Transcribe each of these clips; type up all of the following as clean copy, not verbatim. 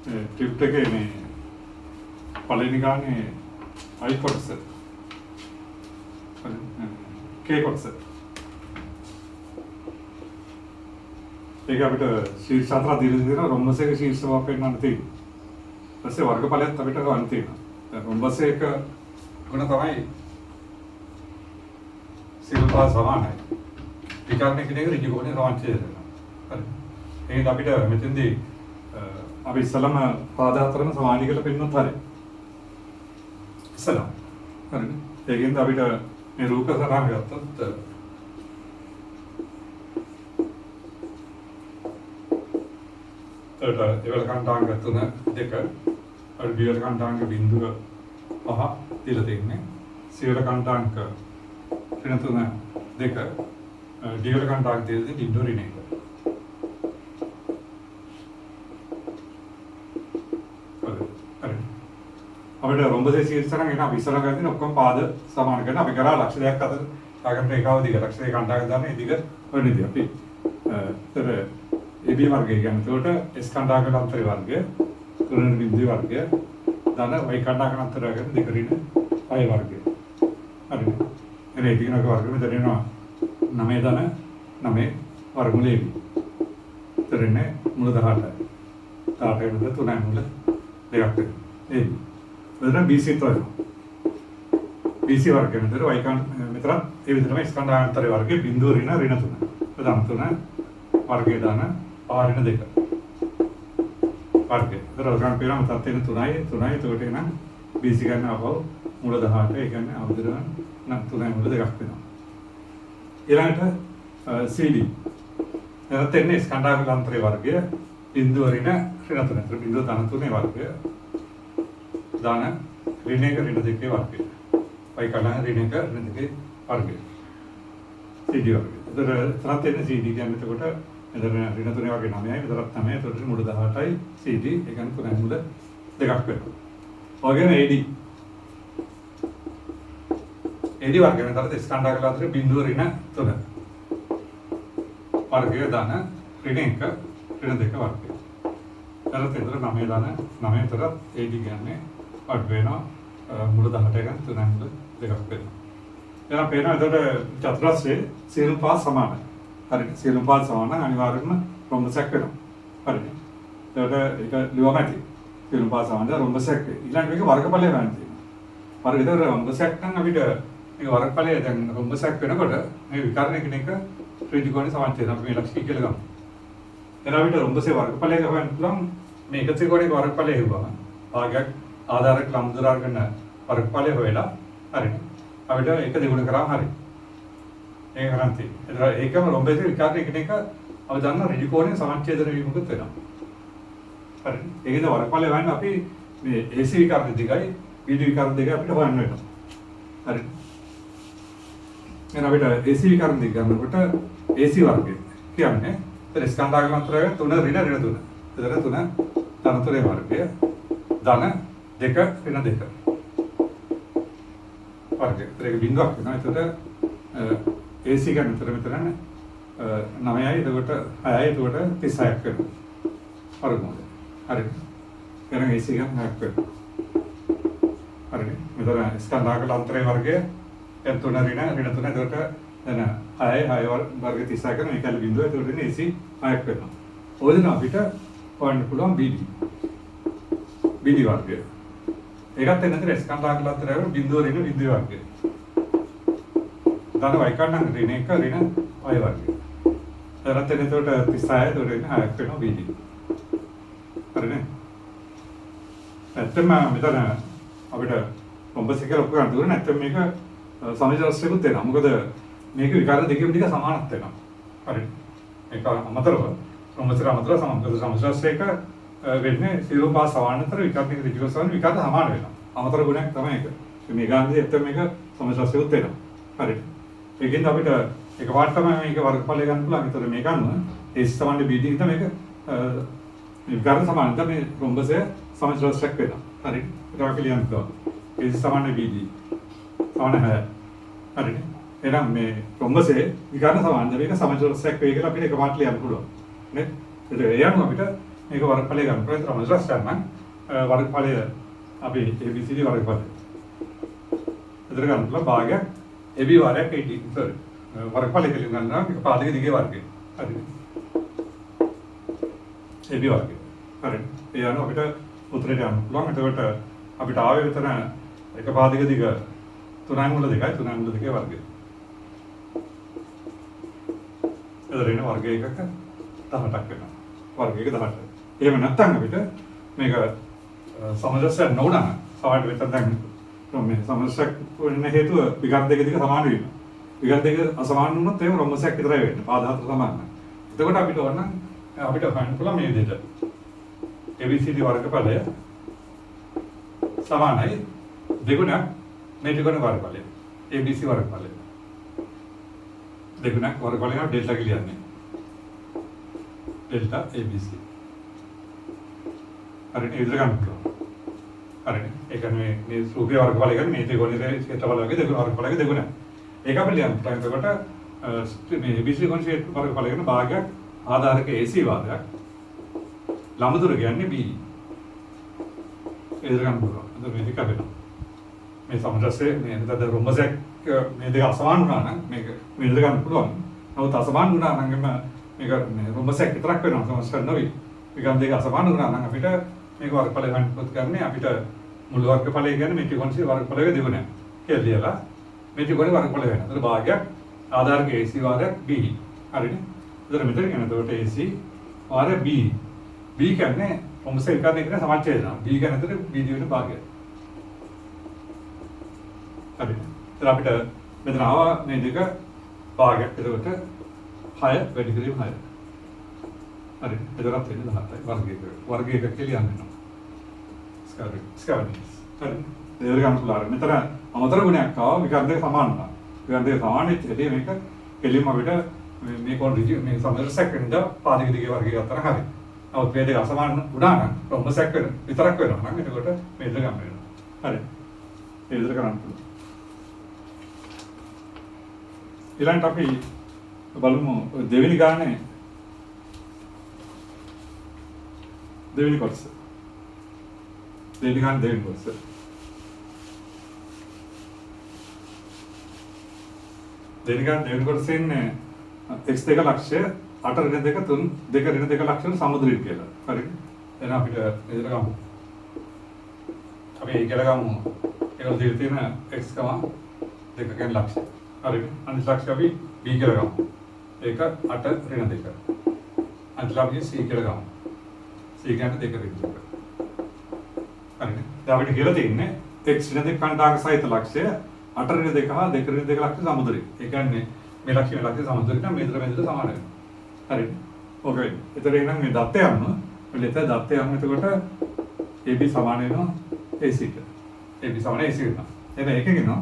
Trip එකේ මේ පළවෙනි ගානේ අයි කොටස. කේ කොටස. ඒක අපිට ශීර්ෂ හතර දීලා දෙනවා රොම්බස් එක ශීර්ෂ වාක් වෙන්නන්න තියෙනවා. ඊපස්සේ වර්ගඵලයත් අපිට ගන්න තියෙනවා. දැන් රොම්බස් එක ගුණ තමයි සිල්පා සමානයි. විකරණ කෙනෙක් ඍජු ගුණේ සමාන්තය දෙනවා. හරි. එහෙනම් අපිට මෙතෙන්දී අපි ඉස්සලම පාද හතරම සමානයි කියලා පෙන්නනොත් හරි. ඉස්සලම. හරිනේ. ඒකෙන්ද අපිට මේ රූප සටහන් ගත්තොත් ඒවල කණ්ඩාංග 3 2 අර බියවල කණ්ඩාංග බිඳුව 5 දීලා තියෙන්නේ. සියවල කණ්ඩාංග ඍණ 3 2 ඩිවල කණ්ඩාංග දෙන්නේ බිඳුව ඍණ 1. අපිට රොම්බසේ ශීර්ෂයෙන් එන අපි ඉස්සරහ ගන්න ඔක්කොම පාද සමාන කරන අපි කරා ලක්ෂ දෙකක් අතර සාගම් රේඛාව දිග ලක්ෂ දෙක කණ්ඩායම් දාන ඒ දිග වෙන්නේදී අපි ඒතර AB වර්ගය කියන්නේ ඒකට S කණ්ඩායම් අන්තරේ වර්ගය තුනන බිඳුවේ වර්ගය ධන Y කණ්ඩායම් අන්තරය ගැන දෙක රින I වර්ගය හරිද එනේ ඒ දිගනක වර්ගය මෙතන එනවා 9 ධන 9 වර්ගමූල AB ඒතරනේ මුල 18යි 18 මුල 3යි මුල දෙකක් වෙනවා AB මෙතන BC තෝරන BC වර්ගය මෙතන y මෙතන ඒ විදිහටම ස්කන්ධාන්තරයේ වර්ගයේ බිඳුව ඍණ 3 ප්‍රධාන 3 වර්ගය දාන ආ ඍණ 2 වර්ගය ඒතර ගන්න පේනවා මතත් වෙන 3යි එතකොට එන BC ගන්න අපව මුල 18 ඒ කියන්නේ අවදිරණ නම් 3යි මුල 2ක් වෙනවා ඊළඟට CD එතන එන්නේ ස්කන්ධාන්තරයේ වර්ගය බිඳුව ඍණ 3 බිඳුව ධන 3 වර්ගය දාන ඍණ 1 ඍණ 2 වර්ගය. y කණ්ඩායම ඍණ 1 ඍණ 2 වර්ගය. CD වර්ගය. ඒතර තරත් එන්නේ CD කියන්නේ එතකොට එතන ඍණ 3 වර්ගය 9යි මෙතනත් 9යි එතකොට මුල 18යි CD ඒ කියන්නේ 3යි මුල 2ක් වෙනවා. ඔයගෙන AD වර්ගය මෙතනත් ස්කන්ධාංග අතර බිඳුව ඍණ 3 වර්ගය දාන ඍණ 1 ඍණ 2 වර්ගය. තරත් එතන 9 දාන 9 තරත් AD කියන්නේ අඩ වෙනවා මුල 18 ගන්න 3යි මුල 2ක් වෙනවා. එහෙනම් පේනවා එතකොට චතුරස්‍රයේ සියලු පාද සමානයි. හරිද? සියලු පාද සමාන අනිවාර්යයෙන්ම රොම්බසක් වෙනවා. හරිද? එතකොට ඒක ලියවම ඇති. සියලු පාද සමාන රොම්බසක් වේ. ඊළඟ මේක වර්ගඵලය ගන්න තියෙනවා. වර්ග විතර රොම්බසක් නම් අපිට මේ වර්ගඵලය දැන් රොම්බසක් වෙනකොට මේ විකරණ කෙනෙක් ත්‍රිජ්‍යකෝණේ සමාන්තය අපි මේ ලක්ෂ්‍ය කියලා ගමු. එහෙනම් අපිට රොම්බසේ වර්ගඵලය ගන්න පුළුවන් මේ එක ත්‍රිකෝණයක වර්ගඵලය හෙව්වම භාගයක් ආධාරක ලම්බුදරා ගන්න වර්ගඵලය හොයලා හරිනේ අපිට ඒක දෙගුණ කරාම හරි ඒක කරන්ති ඒකම රොම්බේ විකාරය එකිනෙක අපි දන්න ඍජු කෝණය සමච්ඡේදන වීමකුත් වෙනවා හරි ඒකද වර්ගඵලය හොයන්න අපි මේ AC විකාර දෙකයි BD විකාර දෙකයි අපිට හොයන්න වෙනවා හරි එහෙනම් අපිට AC විකාර දෙක ගන්නකොට AC වර්ගය කියන්නේ ඒතර ස්කන්ධාංග අතරය 3 ඍණ 3 ඒතර 3 ධන 3 වර්ගය ධන 2 ඍණ 2 වර්ගය. ඒක බිඳුවක් වෙනවා. එතකොට AC ගන්න මෙතන 9යි එතකොට 6යි එතකොට 36ක් වෙනවා. වර්ගමූලය. හරිද? එහෙනම් AC ගන්න 6ක් වෙනවා. හරිද? මෙතන ස්කන්ධාංග අතරේ වර්ගය 3 ඍණ 3 එතකොට දැන් 6යි 6 වර්ග 36 කරන එකල බිඳුව එතකොට AC 6ක් වෙනවා. ඔය දෙන අපිට හොයන්න පුළුවන් BD වර්ගය. ඒකත් එන්නතර ස්කන්ධාංග අතර බිඳුව ඍණ බිඳුව වර්ගය. ධන y කණ්ඩායම ඍණ 1 ඍණ y වර්ගය. ඒකත් එන්නතර 36 එතකොට ඍණ 6ක් වෙනවා BD. හරිනේ? ඇත්තම මෙතන අපිට රොම්බස් එක ලොකු ගන්න දුර නැත්නම් මේක සමජරස්යකුත් වෙනවා. මොකද මේක විකාර දෙකෙම ටික සමානත් වෙනවා. හරිද? ඒක අමතරව රොම්බස් අමතරව සමජරස්යක වෙන්නේ සියලු පාද සමානතර විකල්පික ඍජුව සමාන විකල්ප සමාන වෙනවා. අමතර ගුණයක් තමයි ඒක. මේ ගාන්ධිය ඇත්තට මේක සමස්තසියුත් වෙනවා. හරිද? ඒකෙන්ද අපිට එකපාරටම මේක වර්ගඵලය ගන්න පුළුවන්. ඒතර මේක අනුව AC සමාන BD හින්දා මේක විකල්ප සමානද මේ රොම්බසය සමස්තයක් වෙනවා. හරිද? ඒක අපි ලියන්න පුළුවන්. AC සමාන BD සමාන 6. හරිද? එහෙනම් මේ රොම්බසේ විකල්ප සමානද මේක සමස්තයක් වෙයි කියලා අපිට එකපාරට ලියන්න පුළුවන්. නේ? ඒක ඒ අනුව අපිට මේක වර්ගඵලය ගන්න පුළුවන්. ඒතර මම ඉස්සරහ ගන්න වර්ගඵලය අපි ABCD වර්ගඵලය. ඒතර ගන්න පුළුවන් භාගයක් AB වාරයක් AD. sorry. වර්ගඵලය කියලා ගන්නවා මේක පාදක දිගේ වර්ගය. හරිද? AB වර්ගය. හරිද? ඒ අනුව අපිට උත්තරයට යන්න පුළුවන්. එතකොට අපිට ආවේ විතර එක පාදක දිග 3 මුල 2යි 3 මුල 2 වර්ගය. එතකොට එන වර්ග එකක 18ක් වෙනවා. වර්ග එක 18. එහෙම නැත්නම් අපිට මේක සමජස්යක් නොවුනා සමහරට විතර දැන් මේ සමජස්යක් වෙන්න හේතුව විකල්ප දෙක දිග සමාන වීම. විකල්ප දෙක අසමාන වුණොත් එහෙම රොම්බසයක් විතරයි වෙන්නේ. පාද හතර සමාන නැහැ. එතකොට අපිට ඕන අපිට හොයන්න පුළුවන් මේ විදිහට. ABCD වර්ගඵලය සමානයි දෙගුණක් මේ දෙගුණ වර්ගඵලය. ABC වර්ගඵලය. දෙගුණක් වර්ගඵලය නම් ඩෙල්ටා කියලා කියන්නේ. Delta ABC. හරිද? ඒ විදිහට ගන්න පුළුවන්. හරිද? ඒ කියන්නේ මේ රූපේ වර්ගඵලය කියන්නේ මේ දෙගුණේ ක්ෂේත්‍රඵල වගේ දෙගුණ වර්ගඵලයක දෙගුණ. ඒක අපිට ලියන්න පුළුවන්. එතකොට මේ ABC ගුණ වර්ගඵලය කියන භාගයක් ආධාරක AC වාදයක් ලම්බදුර කියන්නේ B. ඒ විදිහට ගන්න පුළුවන්. එතකොට මේ දෙක අපිට මේ සමජස්සේ මේ නේද රොම්බසයක් මේ දෙක අසමාන වුණා නම් මේක මේ දෙක ගන්න පුළුවන්. නමුත් අසමාන වුණා නම් මේක මේ රොම්බසයක් විතරක් වෙනවා සමස්ත නෙවෙයි. විකල්ප දෙක අසමාන වුණා නම් අපිට මේක වර්ගඵලය ගන්නපොත් ගන්න අපිට මුළු වර්ගඵලය කියන්නේ මේ ත්‍රිකෝණයේ වර්ගඵලයේ දෙගුණය කියලා ලියලා මේ ත්‍රිකෝණයේ වර්ගඵලය වෙනවා. ඒතර භාගයක් ආධාරක AC වාරයක් B. හරිනේ? ඒතර මෙතන කියන එතකොට AC වාරය B. B කියන්නේ රොම්බස එකක් දෙකක සමච්ඡේදන. B කියන්නේ එතන B දිවෙන භාගය. හරි. ඒතර අපිට මෙතන ආවා මේ දෙක භාගයක්. එතකොට 6 වැඩි කිරීම 6. හරි. එතකොටත් වෙන්නේ 17යි වර්ගයක කියලා යන්නේ. ස්කැවරින්ග්ස්. හරි. ඒක ගන්න පුළුවන්. මෙතන අමතර ගුණයක් ආවා විකල්ප දෙක සමාන වුණා. විකල්ප දෙක සමාන වෙච්ච හැටි මේක කෙලින්ම අපිට මේ කොන් රිජි මේ සමහර සෙකන්ඩ් පාදක දිගේ වර්ගය ගත්තා නම් හරි. නමුත් මේ දෙක අසමාන වුණා නම් රොම්බසයක් වෙන විතරක් වෙනවා නම් එතකොට මේ දෙක ගන්න වෙනවා. හරි. ඒ විදිහට කරන්න පුළුවන්. ඊළඟට අපි බලමු දෙවෙනි ගානේ දෙවෙනි කොටස. දෙවෙනි ගානේ දෙවෙනි කොටස. දෙවෙනි ගානේ දෙවෙනි කොටසෙන් x2 ලක්ෂය 8 ඍණ 2 3 2 ඍණ 2 ලක්ෂණ සමුද්‍රය කියලා. හරිද? එහෙනම් අපිට එතන ගමු. අපි කියලා ගමු. ඒකල දීලා තියෙන x, 2 කියන ලක්ෂය. හරිද? අනිත් ලක්ෂය අපි b කියලා ගමු. ඒක 8 ඍණ 2. අනිත් ලක්ෂය c කියලා ගමු. c කියන්නේ 2 ඍණ 2. හරිද? දැන් අපිට කියලා තියෙන්නේ x ඍණ 2 කණ්ඩායක සහිත ලක්ෂය 8 ඍණ 2 හා 2 ඍණ 2 ලක්ෂ සමුද්‍රය. ඒ කියන්නේ මේ ලක්ෂය සමුද්‍රයට නම් මේතර මෙතර සමාන වෙනවා. හරිද? ඕක වෙන්නේ. ඒතර එහෙනම් මේ දත්ත යන්න මෙලෙත දත්ත යන්න එතකොට AB සමාන වෙනවා AC ට. AB සමාන AC වෙනවා. එහෙනම් ඒකෙන් එනවා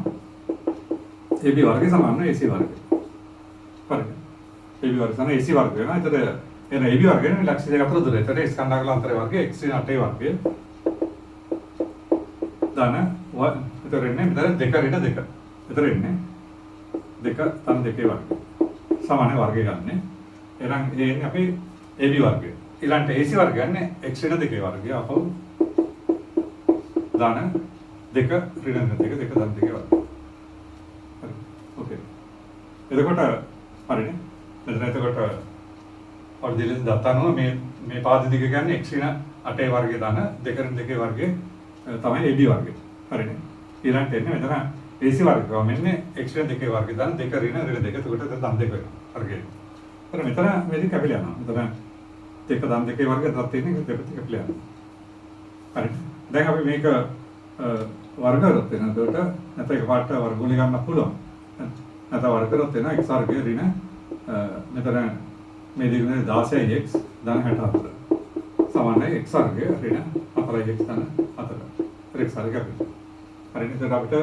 AB වර්ගය සමාන වෙනවා AC වර්ගය. හරිද? AB වර්ගය සමාන AC වර්ගය වෙනවා. ඒතර එහෙනම් AB වර්ගය වෙන ලක්ෂ දෙක අතර දුර. ඒතර S කණ්ඩායක අතරේ වර්ගය x 8 වර්ගය. දාන ඒතර එන්නේ මෙතන 2 ඍණ 2. ඒතර එන්නේ 2 තන 2 වර්ගය. සමාන වර්ගය ගන්න. එහෙනම් ඒ එන්නේ අපි AB වර්ගය. ඊළඟට AC වර්ගය ගන්න x ඍණ 2 වර්ගය. අපෝ දාන 2 ඍණ 2 2 තන 2 වර්ගය. හරි. ඕකේ. එතකොට හරිනේ. මෙතන එතකොට ඔර්ඩිනල් දතානෝ මේ පාද දිග කියන්නේ x ඍණ 8 වර්ගය දාන 2 ඍණ 2 වර්ගය තමයි AB වර්ගය. හරිනේ. ඊළඟට එන්නේ මෙතන AC වර්ගය මෙන්නේ x ඍණ 2 වර්ගය දාන 2 ඍණ 2 එතකොට තන 2 වෙනවා. හරිද? එතන මෙතන මේක කැපිලා යනවා. මෙතන 2 තන 2 වර්ගය දත් තියෙන්නේ දෙපැත්ත කැපිලා යනවා. හරිද? දැන් අපි මේක වර්ග කරොත් එනකොට නැත්නම් එකපාරට වර්ගමූල ගන්න පුළුවන්. නැත්නම් වර්ග කරොත් එන x වර්ගය ඍණ මෙතන මේ දිගුනේ 16x ධන 64 සමානයි x වර්ගය ඍණ 4x ධන 4. x වර්ගය අපිට. හරිද? එතකොට අපිට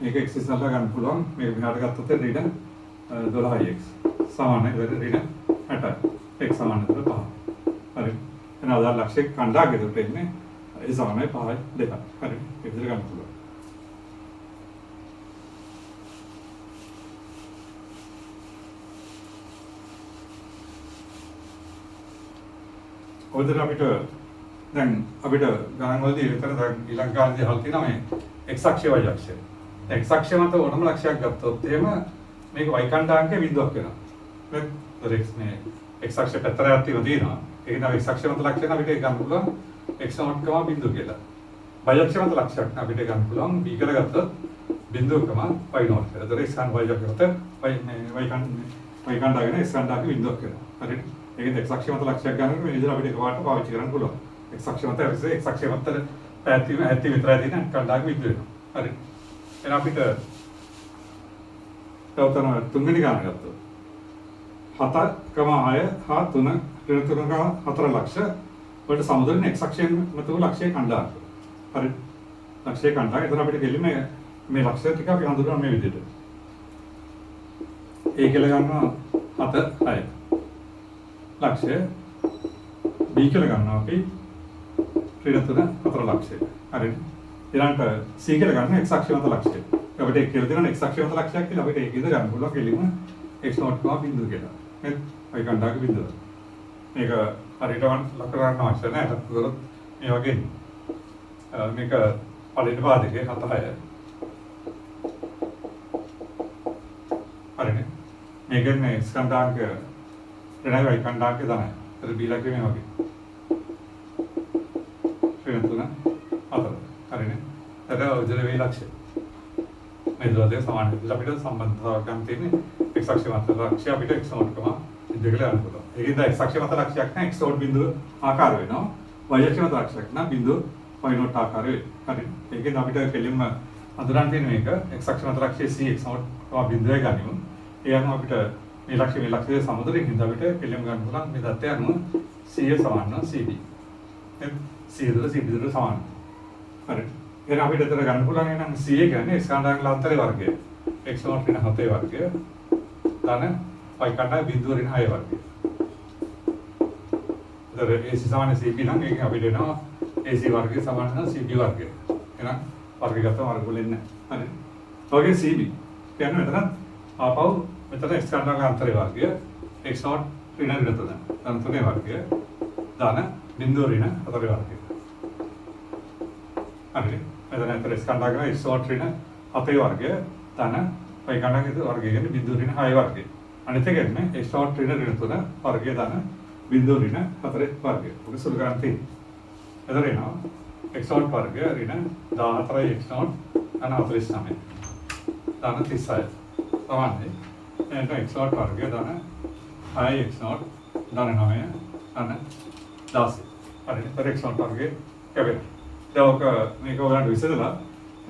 මේක x ඉස්සරහට ගන්න පුළුවන්. මේක මෙහාට ගත්තොත් ඍණ 12x සමානයි ඍණ 60. x සමානයි 5. හරිද? එහෙනම් අදාළ ලක්ෂයක කණ්ඩායක දෙකට එන්නේ ඒ සමානයි 5යි 2යි. හරිද? ඒක විදිහට ගන්න පුළුවන්. ඔතන අපිට දැන් අපිට ගණන් වලදී විතර දැන් ඊළඟ කාලේදී හල් තියෙනවා මේ x අක්ෂය y අක්ෂය. දැන් x අක්ෂය මත ඕනම ලක්ෂයක් ගත්තොත් එහෙම මේක y කණ්ඩාංකයේ බිඳුවක් වෙනවා. නේද? x මේ x අක්ෂය පැත්තට තියෙනවා. ඒක නම් x අක්ෂය මත ලක්ෂණ අපිට ගන්න පුළුවන් x0, බිඳුව කියලා. y අක්ෂය මත ලක්ෂයක් අපිට ගන්න පුළුවන් b කියලා ගත්තොත් බිඳුව, y0 කියලා. ඒතර x and y අක්ෂයට y කණ්ඩායම x කණ්ඩායමේ බිඳුවක් වෙනවා. හරිද? ඒකෙන් x අක්ෂය මත ලක්ෂයක් ගන්නකොට මේ විදිහට අපිට එකපාරට පාවිච්චි කරන්න පුළුවන්. x අක්ෂය මත x අක්ෂය මත පැතිම ඇති විතරයි තියෙන කණ්ඩායම බිඳුව වෙනවා. හරිද? එහෙනම් අපිට තවතන තුන්වෙනි ගාන ගත්තොත් 7,6 හා 3 4 ලක්ෂ වලට සමුදෙන x අක්ෂයෙන් මත වූ ලක්ෂයේ කණ්ඩායම. හරිද? ලක්ෂයේ කණ්ඩායම. එතන අපිට දෙලිම මේ ලක්ෂය ටික අපි හඳුනනවා මේ විදිහට. A කියලා ගන්නවා 7, 6. ලක්ෂය B කියලා ගන්නවා අපි 3, 4 ලක්ෂය. හරිද? ඊළඟට C කියලා ගන්න x අක්ෂය මත ලක්ෂය. අපිට ඒක කියලා දෙනවා x අක්ෂය මත ලක්ෂයක් කියලා අපිට ඒකද ගන්න පුළුවන් කෙලිම x0, බිඳුව කියලා. නේද? y කණ්ඩායමේ බිඳුව. මේක හරියට ලක් කරන්න අවශ්‍ය නැහැ. ඒකත් කරොත් මේ වගේ මේක පළවෙනි පාදකේ 7, 6. හරිනේ. මේකෙන් x කණ්ඩායමක ඍණ y කණ්ඩායමක තමයි. ඒතර b ලක්ෂය මේ වගේ. 3, 4. හරිනේ. ඒතර උදේ වේ ලක්ෂය. මේ දෙක සමාන විදිහට අපිට සම්බන්ධතාවයක් ගන්න තියෙන්නේ x අක්ෂය මත ලක්ෂය අපිට x0, බිඳුව කියලා ගන්න පුළුවන්. ඒකෙන්ද x අක්ෂය මත ලක්ෂයක් නම් x0 බිඳුව ආකාර වෙනවා. y අක්ෂය මත ලක්ෂයක් නම් බිඳුව y0 ආකාර වෙනවා. හරි. ඒකෙන්ද අපිට කෙලින්ම අඳුරන් තියෙන මේක x අක්ෂය මත ලක්ෂයේ c x0 බිඳුවේ ගනිමු. ඒ අනුව අපිට මේ ලක්ෂයේ සමුදරින් හින්දා අපිට කෙලින්ම ගන්න පුළුවන් මේ දත්තය අනුව c සමාන cb. c දුර cb දුර සමාන. හරි. එහෙනම් අපිට එතන ගන්න පුළුවන් නම් c කියන්නේ x කණ්ඩායමේ අන්තරේ වර්ගය. x0 ඍණ 7 වර්ගය. ධන y කණ්ඩායම බිඳුව ඍණ 6 වර්ගය. ඒතර AC සමාන CB නම් ඒක අපිට එනවා AC වර්ගය සමාන CB වර්ගය. එහෙනම් වර්ගගත වර්ගවලින් නැහැ. හරි. ඔයගේ CB කියන්නේ මෙතන ආපහු මෙතන x කණ්ඩායමේ අන්තරේ වර්ගය x0 ඍණ 3 ධන 3 වර්ගය. ධන බිඳුව ඍණ 4 වර්ගය. හරි. මෙතන අතර x කණ්ඩායමේ x0 ඍණ 7 වර්ගය ධන y කණ්ඩායමේ වර්ගය කියන්නේ බිඳුව ඍණ 6 වර්ගය. අනිත් එක එන්නේ x0 ඍණ 3 වර්ගය ධන බිඳුව ඍණ 4 වර්ගය. ඔක සුළු ගන්න තියෙන්නේ. එතන එනවා x0 වර්ගය ඍණ 14 x0 ධන 49. ධන 36. සමානයි. එහෙනම් x0 වර්ගය ධන 6 x0 ධන 9 ධන 16. හරි. ඒතර x0 වර්ගය කැපෙනවා. දැන් ඔක මේක ඔයගලන්ට විසඳලා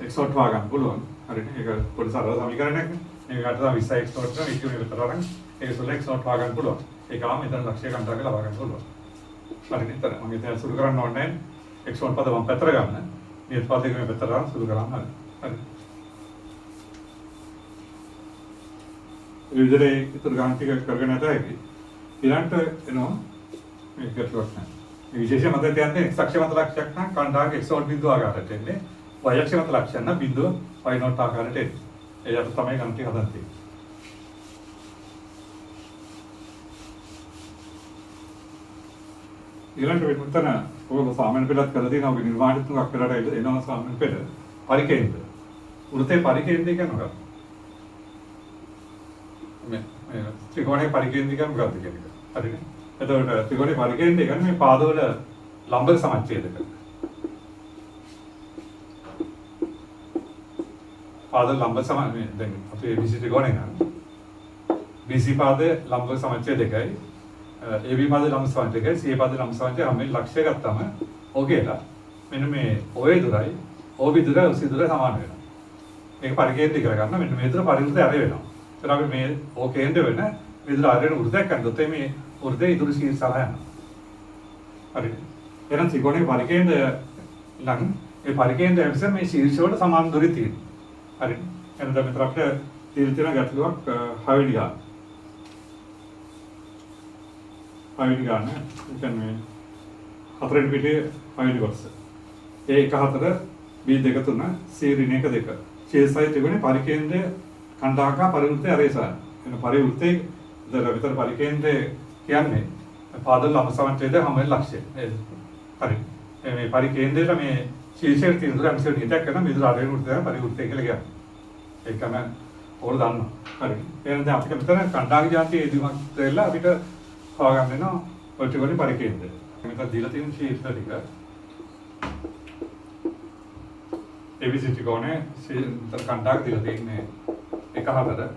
x0 හොයාගන්න පුළුවන්. හරිනේ. ඒක පොඩි සරල සමීකරණයක් නේ. මේකට තමයි 20x x0 කරන එක විතර අරන් ඒක සුළු x0 හොයාගන්න පුළුවන්. ඒකම මෙතන ලක්ෂ්‍ය කණ්ඩායමක ලබා ගන්න පුළුවන්. හරිනේ. එතන මම ඉතින් සුළු කරන්න ඕනේ x1 පද මම පැත්තට ගන්න. මේ පද දෙක මේ පැත්තට අරන් සුළු කරාම හරි. හරි. ඒ විදිහට ඉතුරු ගාන ටික කරගෙන යතයි. ඊළඟට එනවා මේක ගැටලුවක් නැහැ. මේ විශේෂ මතය තියන්නේ x අක්ෂය මත ලක්ෂයක් නම් කණ්ඩායමක x0 බිඳුව ආකාරයට එන්නේ. y අක්ෂය මත ලක්ෂයක් නම් බිඳුව y0 ආකාරයට එන්නේ. ඒ යට තමයි ගණන් ටික හදන්න තියෙන්නේ. ඊළඟට මෙතන ඔයගොල්ලෝ සාමාන්‍ය පෙළත් කරලා තියෙනවා ඔගේ නිර්මාණ තුනක් කරලා එනවා සාමාන්‍ය පෙළ. පරිකේන්ද්‍ර. වෘත්තේ පරිකේන්ද්‍රය කියන්නේ මොකක්ද? මේ ත්‍රිකෝණයේ පරිකේන්ද්‍රය කියන්නේ මොකක්ද කියන එක. හරිනේ. එතකොට ත්‍රිකෝණයේ පරිකේන්ද්‍රය කියන්නේ මේ පාදවල ලම්බ සමච්ඡේදක. පාද ලම්බ සම දැන් අපේ ABC ත්‍රිකෝණය ගන්න. BC පාදයේ ලම්බ සමච්ඡේදකයි AB පාදයේ ලම්බ සමච්ඡේදකයි CA පාදයේ ලම්බ සමච්ඡේදකයි හැම ලක්ෂය ගත්තම ඕකේලා මෙන්න මේ OA දුරයි OB දුරයි OC දුරයි සමාන වෙනවා. මේක පරිකේන්ද්‍රය කරගන්න මෙන්න මේ දුර පරිවෘතය අරේ වෙනවා. ඒතර අපි මේ O කේන්ද්‍ර වෙන මේ දුර අරේන වෘත්තයක් ගන්නොත් මේ වෘත්තයේ ඉදිරි ශීර්ෂ සරහ යනවා. හරිද? එහෙනම් ත්‍රිකෝණයේ පරිකේන්ද්‍රය නම් ඒ පරිකේන්ද්‍රය විසින් මේ ශීර්ෂ වලට සමාන දුරයි තියෙනවා. හරි. එහෙනම් දැන් මෙතන අපිට තියෙන ගැටලුවක් 6 වෙනි ගාන. 6 වෙනි ගාන. ඒ කියන්නේ 4 වෙනි පිටේ 6 වෙනි කොටස. A 1 4 B 2 3 C ඍණ 1 2. ශීර්ෂය තිබුණේ පරිකේන්ද්‍රය කණ්ඩායමක පරිවෘත්තය අරේසන. එන පරිවෘත්තයේ විතර පරිකේන්ද්‍රය කියන්නේ පාදවල ලම්බ සමච්ඡේදය හැම වෙලේ ලක්ෂ්‍යය. හරි. මේ පරිකේන්ද්‍රයට මේ ශීර්ෂයේ තියෙන දුර අංශය නිතක් කරන මේ දුර ආරේන උඩ තමයි පරිවෘත්තය කියලා කියන්නේ. ඒකම ඕගොල්ලෝ දන්නවා. හරි. එහෙනම් දැන් අපිට මෙතන කණ්ඩායම් જાතිය එදිමක් දෙලා අපිට හොයාගන්න වෙනවා ඔට්ටිගොල්ලේ පරිකේන්ද්‍රය. මෙතන දීලා තියෙන ශීර්ෂ ටික ABC ත්‍රිකෝණේ කණ්ඩායම් දීලා තියෙන්නේ 1/4.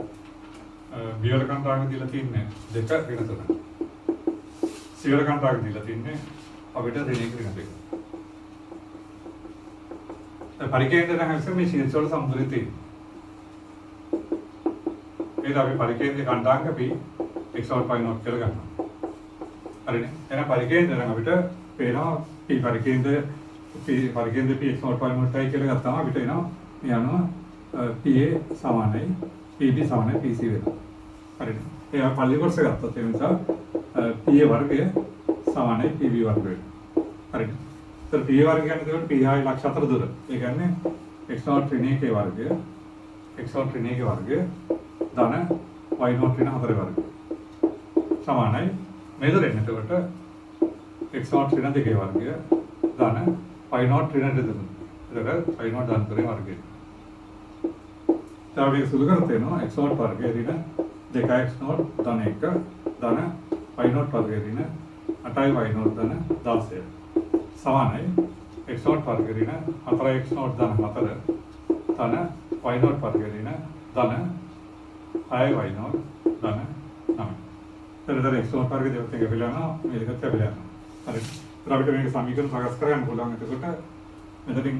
බියවල කණ්ඩායම් දීලා තියෙන්නේ 2/3. සියවල කණ්ඩායම් දීලා තියෙන්නේ අපිට 2/2. පරිකේන්ද්‍රය නම් මේ ශීර්ෂ වල සමුද්‍රය තියෙනවා. ඒක අපි පරිකේන්ද්‍රය කණ්ඩායම් අපි x1 y0 කියලා ගන්නවා. හරිනේ. එහෙනම් පරිකේන්ද්‍රය නම් අපිට පේනවා p පරිකේන්ද්‍රය පරිකේන්ද්‍රය p x1 y0 කියලා ගත්තාම අපිට එනවා මේ අනුව pa සමානයි pb සමානයි pc වෙනවා. හරිනේ. ඒ පල්ලි කොටස ගත්තොත් ඒ නිසා pa වර්ගය සමානයි pb වර්ග වෙනවා. හරිනේ. तर p वर्ग කියන්නේ එතකොට p හායි ලක්ෂ අතර දුර. ඒ කියන්නේ x0 ඍණ 1 වර්ගය x0 ඍණ 1 වර්ගය ධන y0 ඍණ 4 වර්ගය සමානයි මේ දුරෙන් එතකොට x0 ඍණ 2 වර්ගය ධන y0 ඍණ 2 දුර. එතකොට y0 ධන 3 වර්ගය. තව මේක සුළු කරලා තියෙනවා x0 වර්ගය ඍණ 2x0 ධන 1 ධන y0 වර්ගය ඍණ 8y0 ධන 16 සමානයි x0 වර්ග ඍණ 4x0 ධන 4 ධන y0 වර්ග ඍණ ධන 6y0 ධන 9. එතන x0 වර්ග දෙකත් එක පිළිගන්නවා මේ දෙකත් පිළිගන්නවා. හරි. ඒත් අපිට මේක සමීකරණ සකස් කරගන්න පුළුවන්. එතකොට මෙතනින්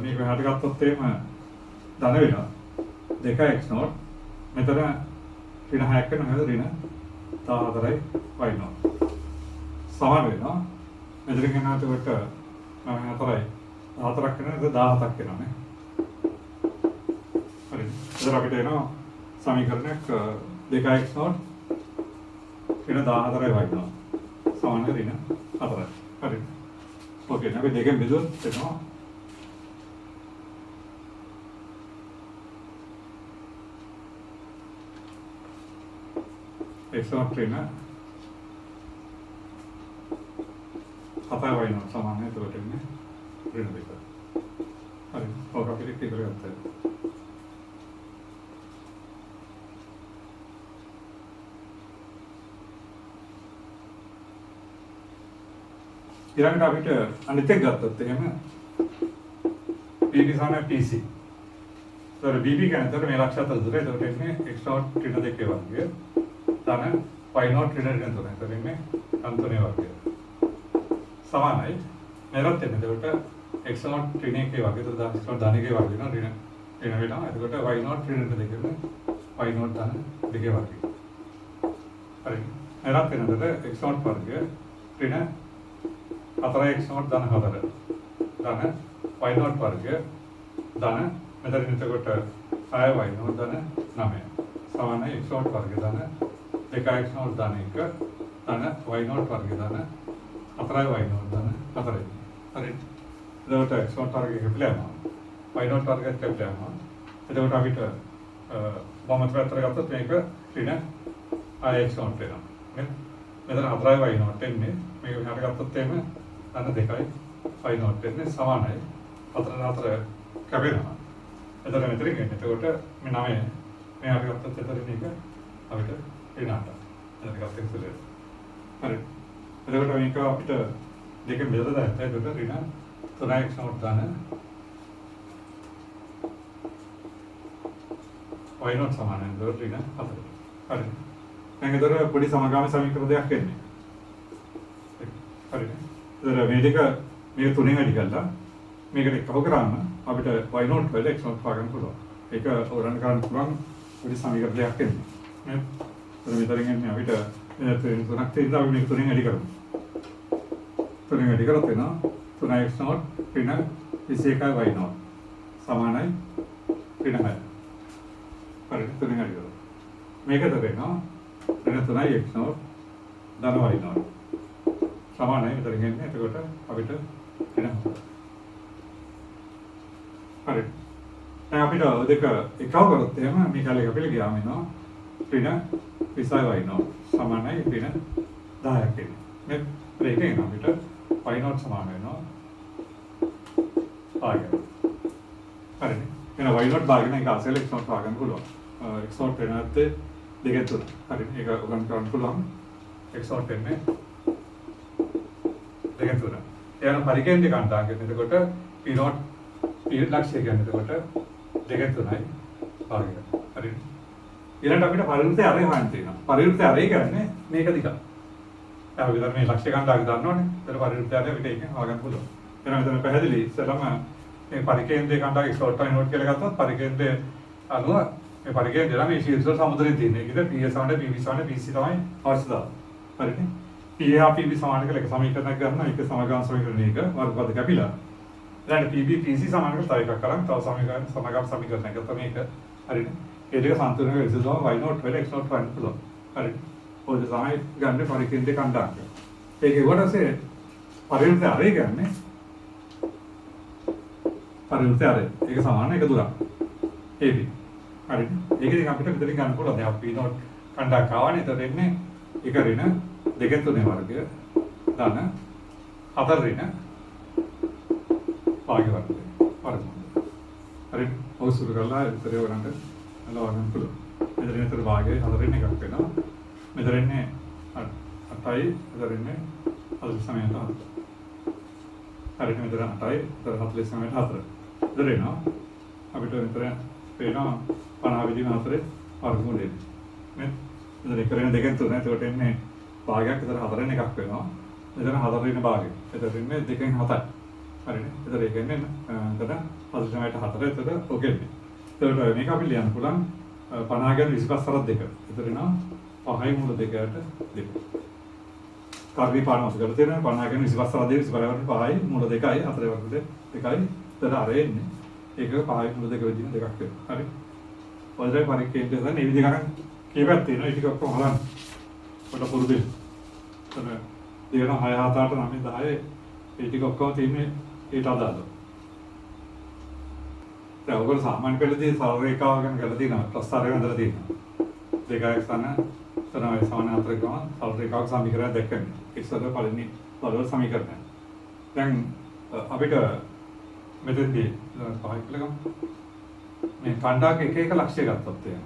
මේක එහාට ගත්තොත් එහෙම ධන වෙනවා 2x0 මෙතන ඍණ 6ක් වෙනවා නේද ඍණ 14යි y0 සමාන වෙනවා මෙතන ගෙනාවට කොට 4යි 4ක් වෙනවා 17ක් වෙනවා නේ. හරි. එතන අපිට එනවා සමීකරණයක් 2x0 ඍණ 14යි y0 සමාන ඍණ 4යි. හරි. ඕකේ අපි දෙකෙන් බෙදුවොත් එනවා x0 ඍණ 7y0 සමානයි එතකොට එන්නේ ඍණ 2. හරි. ඔක අපිට ඉතිරි කරගත්තා. ඊළඟට අපිට අනිත් එක ගත්තොත් එහෙම BB සමානයි PC. ඒතර BB කියන්නේ එතකොට මේ ලක්ෂ අතර දුර. එතකොට එන්නේ x0 ඍණ 2 වර්ගය ධන y0 ඍණ 3. එතකොට එන්නේ අන්තනේ වර්ගය. සමානයි මෙරත් එන්නේ එතකොට x0 ඍණ 1 වර්ගය එතකොට x0 ධන 1 වර්ගය වෙනවා ඍණ වෙනවා. එතකොට y0 ඍණ 2 වෙනවා y0 ධන 2 වර්ගය. හරි. මෙරත් එන්නේ එතකොට x0 වර්ගය ඍණ 4x0 ධන 4 ධන y0 වර්ගය ධන මෙතන එතකොට 6y0 ධන 9 සමානයි x0 වර්ගය ධන 2x0 ධන 1 ධන y0 වර්ගය ධන 4y0 ධන 4. හරි. එතකොට x0 වර්ගය කැපිලා y0 වර්ගය කැපිලා යනවා. එතකොට අපිට බොහොම පැත්තට ගත්තොත් මේක ඍණ ix0 වෙනවා. නේ? මෙතන 4y0 එන්නේ මේක මෙහාට ගත්තොත් එහෙම ධන 2යි y0 එන්නේ සමානයි 4 කැපෙනවා. එතකොට මෙතනින් එන්නේ එතකොට මේ 9 මෙහාට ගත්තොත් එතන මේක අපිට ඍණ 8. එතන ගත්තේ ඉතින්. හරි. එතකොට මේක අපිට දෙකෙන් බෙදලා දාන්න. එතකොට ඍණ 3x0 ධන y0 සමානයි ඍණ 4. හරි. දැන් ඒතර පොඩි සමගාමී සමීකරණ දෙකක් එන්නේ. හරිනේ. ඒතර මේ දෙක මේක තුනෙන් වැඩි කරලා මේකට එකව කරාම අපිට y0 වල x0 හොයාගන්න පුළුවන්. ඒක හොරන්න කරන්න පුළුවන් පොඩි සමීකරණ දෙකක් එන්නේ. නේ? ඒතර මෙතනින් එන්නේ අපිට තුනක් තියෙනවා අපි මේක තුනෙන් වැඩි කරමු. තුනෙන් වැඩි කරලා තියෙනවා 3x0 ඍණ 21y0 සමානයි ඍණ 6. හරි තුනෙන් වැඩි කරලා. මේකට වෙනවා ඍණ 3x0 ධන y0 සමානයි මෙතනින් එන්නේ එතකොට අපිට ඍණ 4. හරි. දැන් අපිට දෙක එකව කරොත් එහෙම මේ කාලේ අපිට ගියාම එනවා ඍණ 20y0 සමානයි ඍණ 10ක් එන්නේ. මේ මේකෙන් අපිට y not සමාන වෙනවා ආගම. හරිනේ. එහෙනම් y not භාගන එක අසල x not භාගන්න පුළුවන්. x not වෙන නැත්තේ දෙකෙන් තුන. හරිනේ. ඒක උගන් කරන්න පුළුවන්. x not වෙන්නේ දෙකෙන් තුන. එහෙනම් පරිකේන්ද්‍රික අන්තාංගෙත් එතකොට p not p ලක්ෂ්‍ය කියන්නේ එතකොට දෙකෙන් තුනයි භාගය. හරිනේ. ඊළඟට අපිට පරිවෘත්තය අරේ හොයන්න තියෙනවා. පරිවෘත්තය අරේ කියන්නේ මේක දිග. අපි විතර මේ ලක්ෂ්‍ය කණ්ඩායම දන්නවනේ. ඒතර පරිවෘත්තය අරේ අපිට ඒකෙන් හොයාගන්න පුළුවන්. එහෙනම් මෙතන පැහැදිලි ඉස්සෙල්ලාම මේ පරිකේන්ද්‍රයේ කණ්ඩායම ෂෝට් ටයිම් නෝට් කියලා ගත්තොත් පරිකේන්ද්‍රයේ අනුව මේ පරිකේන්ද්‍රය නම් මේ ශීර්ෂ සමුද්‍රයේ තියෙන. ඒකද PS සමාන PB සමාන PC තමයි අවශ්‍යතාව. හරිනේ. PA PB සමාන කියලා එක සමීකරණයක් ගන්නවා. ඒක සමගාම සමීකරණයක වර්ගපද කැපිලා. ඊළඟට PB PC සමාන කරලා තව එකක් කරන් තව සමගාම සමීකරණයක් ගත්තා මේක. හරිනේ. ඒ දෙක සම්තුලනය වෙනසම y not වල x not වන්න පුළුවන්. හරිනේ. ඔය තමයි ගන්න පරිකේන්ද්‍රයේ කණ්ඩායම. ඒකේ කොටසේ පරිවෘත්තය අරේ ගන්නේ පරිවෘත්තය අරේ. ඒක සමාන එක දුරක්. AB. හරිද? ඒකෙන් අපිට විතරින් ගන්න පුළුවන්. දැන් අපි නෝට් කණ්ඩායම් ආවනේ. ඒතර එන්නේ එක ඍණ දෙකෙන් තුනේ වර්ගය ධන හතර ඍණ භාගය වර්ගය. හරිද? ඔය සුළු කරලා විතරේ වරන්ට ලවන්න පුළුවන්. මෙතන විතර භාගය හතර ඍණ එකක් වෙනවා. මෙතන එන්නේ 8යි මෙතන එන්නේ 49ට 4. හරිද? මෙතන 8යි මෙතන 49ට 4. ඉතින් එනවා අපිට විතර පේනවා 50 විදිහම හතරේ වර්ගමූලය. නේ? එතන එක ඍණ දෙකෙන් තුන. ඒකට එන්නේ භාගයක්. එතන හතරෙන් එකක් වෙනවා. එතන හතරෙන් භාගය. එතන එන්නේ දෙකෙන් 7යි. හරිනේ? එතන ඒ කියන්නේ එතන 49ට 4. එතන ඔකෙන්නේ. එතකොට මේක අපි ලියන්න පුළුවන් 50 ගැන 25 සරත් 2. එතන එනවා 5යි මුල 2ට 2. කාර්ය පාඩම කරලා තියෙනවා 50 ගැන 25 සරත් 2 25 5යි මුල 2යි 4 වර්ග 2යි. එතන අර එන්නේ ඒක 5යි මුල 2 විදිහින් දෙකක් වෙනවා. හරි. ඔයදේ පරිකේන්ද්‍රය දැන් මේ විදිහකට කීපයක් තියෙනවා. ඒ ටික ඔක්කොම හලන්න. පොඩ පුරුදු. එතන දෙන 6 7 8 9 10 ඒ ටික ඔක්කොම තියෙන්නේ ඊට අදාළව. දැන් ඔයගොල්ලෝ සාමාන්‍ය පෙළදී සරල රේඛාව ගැන කරලා තියෙනවා. ප්‍රස්තාරය හදලා තියෙනවා. දෙකක් ස්ථාන තමයි සමාන අතර ගමන් සරල රේඛාවක සමීකරණයක් දැක්කන්නේ. ඉස්සර පළවෙනි පළවෙනි සමීකරණය. දැන් අපිට මෙතෙන්දී පහයි කියලා ගමු. මේ කණ්ඩායක එක එක ලක්ෂ්‍ය ගත්තොත් එහෙම.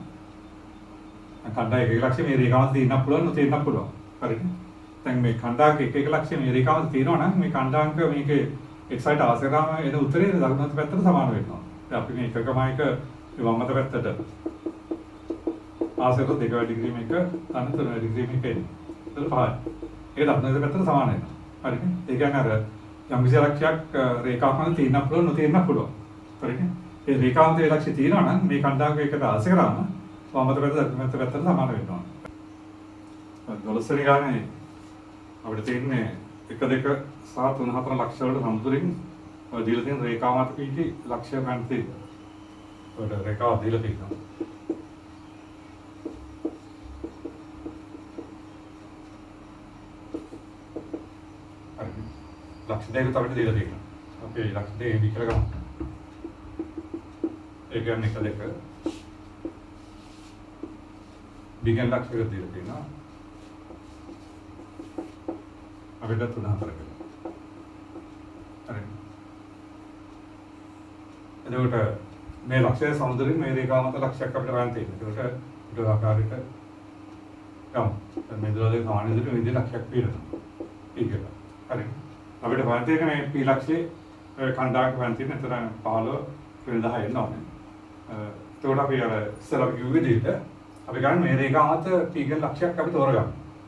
කණ්ඩායක එක ලක්ෂ්‍ය මේ රේඛාවත් තියෙන්නත් පුළුවන් නොතේන්නත් පුළුවන්. හරිද? දැන් මේ කණ්ඩායක එක ලක්ෂ්‍ය මේ රේඛාවත් තියෙනවා නම් මේ කණ්ඩාංක මේකේ එක්සයිට් ආසරාම එන උත්තරේ දකුණු පැත්තට සමාන වෙනවා. දැන් අපි මේ එකකම එක වම් අත පැත්තට ආසර දෙක වැඩි කිරීම එක අනතුරු වැඩි කිරීම එක එන්නේ. ඒක පහයි. ඒක දකුණු පැත්තට සමාන වෙනවා. හරිද? ඒ කියන්නේ අර යම් කිසි ලක්ෂයක් රේඛාවක තියෙන්නත් පුළුවන් නොතේන්නත් පුළුවන්. හරිද? ඒ රේඛාන්තයේ ලක්ෂ්‍ය තියෙනවා නම් මේ කණ්ඩායක එකට ආස කරාම වම් අත පැත්ත දකුණු අත පැත්තට සමාන වෙනවා. 12 වෙනි ගානේ අපිට තියෙන්නේ 1 2 සහ 3 4 ලක්ෂ වලට සම්තුලින් ඔය දීලා තියෙන රේඛා මත පිටි ලක්ෂ්‍ය ගන්න තියෙනවා. ඔය රේඛාව දීලා තියෙනවා. හරි. ලක්ෂ දෙකකට අපිට දීලා තියෙනවා. අපි ලක්ෂ දෙක විකල ගමු. ඒ කියන්නේ 1 2 බිගන් ලක්ෂ දෙක දීලා තියෙනවා. අපිට 3 4 කරලා. හරි. එතකොට මේ ලක්ෂය සමුද්‍රයෙන් මේ රේඛාව මත ලක්ෂයක් අපිට ගන්න තියෙනවා. ඒකට උඩ ආකාරයට ගමු. මේ දොරේ සමාන විදිහට විදිහ ලක්ෂයක් පිළිනවා. ඒක. හරි. අපිට ගන්න තියෙන මේ p ලක්ෂයේ කණ්ඩායම ගන්න තියෙන එතන 15 10 එනවා නේ. එතකොට අපි අර ඉස්සර අපි කිව්ව විදිහට අපි ගන්න මේ රේඛාව මත p ගන ලක්ෂයක් අපි තෝරගමු.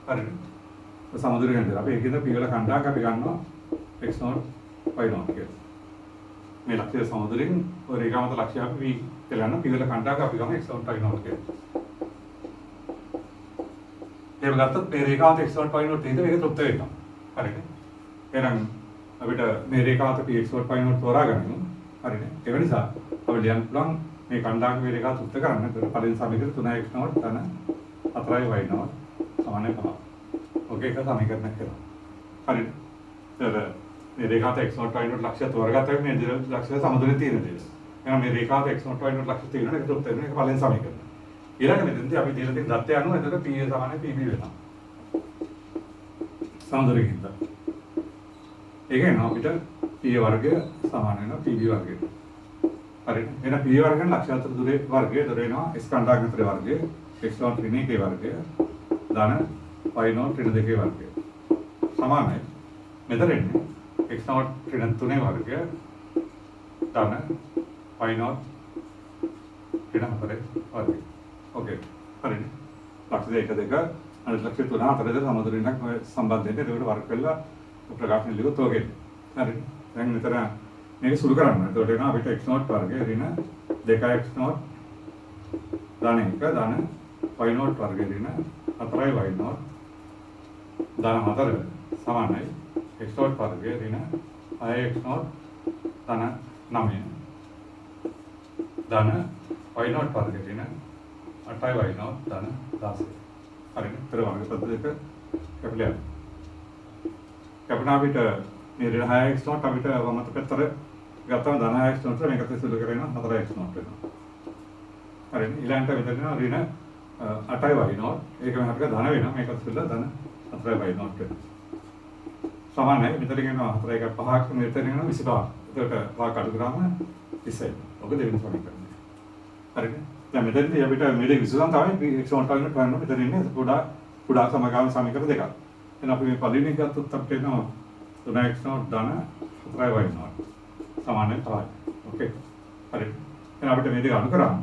හරිද? සමුද්‍රයෙන් අපි ඒකද p වල කණ්ඩායම අපි ගන්නවා x not y not කියලා. මේ ලක්ෂ්‍ය සමුද්‍රයෙන් ඔය රේඛාව මත ලක්ෂ්‍ය අපි කියලා ගන්න p වල කණ්ඩායම අපි ගමු x not y not කියලා. ඒක ගත්තොත් මේ රේඛාව x not y not තියෙද මේක තෘප්ත වෙනවා. හරිද? එහෙනම් අපිට මේ රේඛාව මත p x not y not තෝරා ගන්න. හරිද? ඒ නිසා අපි ලියන්න පුළුවන් මේ කණ්ඩායම මේ රේඛාව තෘප්ත කරන්න. ඒක පළවෙනි සමීකරණ 3x not ධන 4y not සමාන 5. ඔකේ එක සමීකරණයක් කරනවා. හරිද? මේ රේඛාව x not y not ලක්ෂ්‍ය තෝරගත්තා මේ ලක්ෂ්‍ය සමුද්‍රයේ තියෙන දේ. එහෙනම් මේ රේඛාව x not y not ලක්ෂ්‍ය තියෙනවා ඒක තෘප්ත වෙනවා ඒක පළවෙනි සමීකරණය. ඊළඟ මෙතනදී අපි දීලා තියෙන දත්තය අනුව එතකොට p සමානයි pb වෙනවා. සමතුලිත හින්දා. ඒක එනවා අපිට P වර්ගය සමාන වෙනවා PB වර්ගයට. හරිද? එහෙනම් P වර්ගයෙන් ලක්ෂාන්තර දුරේ වර්ගය දර වෙනවා S කණ්ඩායමතරේ වර්ගය x0 ඍණ 1 වර්ගය ධන y0 ඍණ 2 වර්ගය. සමානයි. මෙතන එන්නේ x0 ඍණ 3 වර්ගය ධන y0 ඍණ 4 වර්ගය. ඕකේ. හරිද? ලක්ෂ 1 2 අනිත් ලක්ෂ 3 4 සමතුලිතයක් ඔය සම්බන්ධයෙන් ඒකට වර්ග කළා ප්‍රකාශන ලියුත් ඔකේ. හරිද? දැන් මෙතන මේක සුළු කරන්න. එතකොට එනවා අපිට x0 වර්ගය ඍණ 2x0 ධන 1 ධන y0 වර්ගය ඍණ 4y0 ධන 4 සමානයි x0 වර්ගය ඍණ 6x0 ධන 9 ධන y0 වර්ගය ඍණ 8y0 ධන 16. හරිද? ඊට වර්ග පද්ධතියක කැපිලා කැපුණා අපිට මේ ඍණ 6x0 අපිට වමත පැත්තට ගත්තම ධන 6x0 මේකට සුළු කරගෙන 4x0 වෙනවා. හරිද? ඊළඟට මෙතන ඍණ 8y0 ඒක අපිට ධන වෙනවා මේකට සුළු ධන 4y0 වෙනවා. සමානයි මෙතන කියනවා 4 1 5ක් මෙතන කියනවා 25. එතකොට වාක අඩු කරාම 20යි. ඔක දෙවෙනි සමීකරණය. හරිද? දැන් මෙතනදී අපිට මේ දෙක විසඳන් තමයි x1 ටර්ම් ගන්න මෙතන ඉන්නේ කුඩා සමගාමී සමීකරණ දෙකක්. එහෙනම් අපි මේ පළවෙනි එක ගත්තොත් අපිට එනවා 3x0 ධන 4y0 සමානයි 5යි. ඕකේ. හරිද? එහෙනම් අපිට මේ දෙක අනු කරාම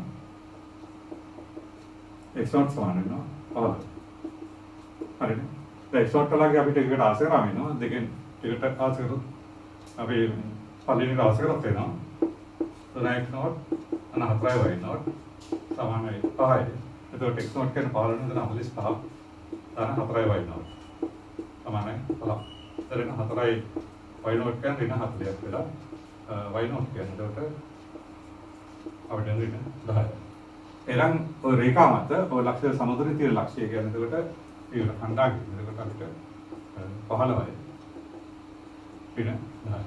x1 සමාන වෙනවා 15. හරිද? දැන් x1 කලගේ අපිට එකට ආස කරාම වෙනවා දෙකෙන් එකට ආස කරොත් අපි පළවෙනි එක ආස කරොත් වෙනවා 3x0 ධන 4y0 සමානයි 5යි. එතකොට x0 කියන්නේ 15 ධන 45 ධන 4y0 සමානයි 5. එතන 4යි y0 කියන්නේ ඍණ 40ක් වෙලා y0 කියන්නේ එතකොට අපිට ඍණ 10යි. එහෙනම් ඔය රේඛා මත ඔය ලක්ෂ්‍ය සමතුලිත තියෙන ලක්ෂ්‍ය කියන්නේ එතකොට ඒක කණ්ඩායම. එතකොට අපිට 15යි ඍණ 10යි.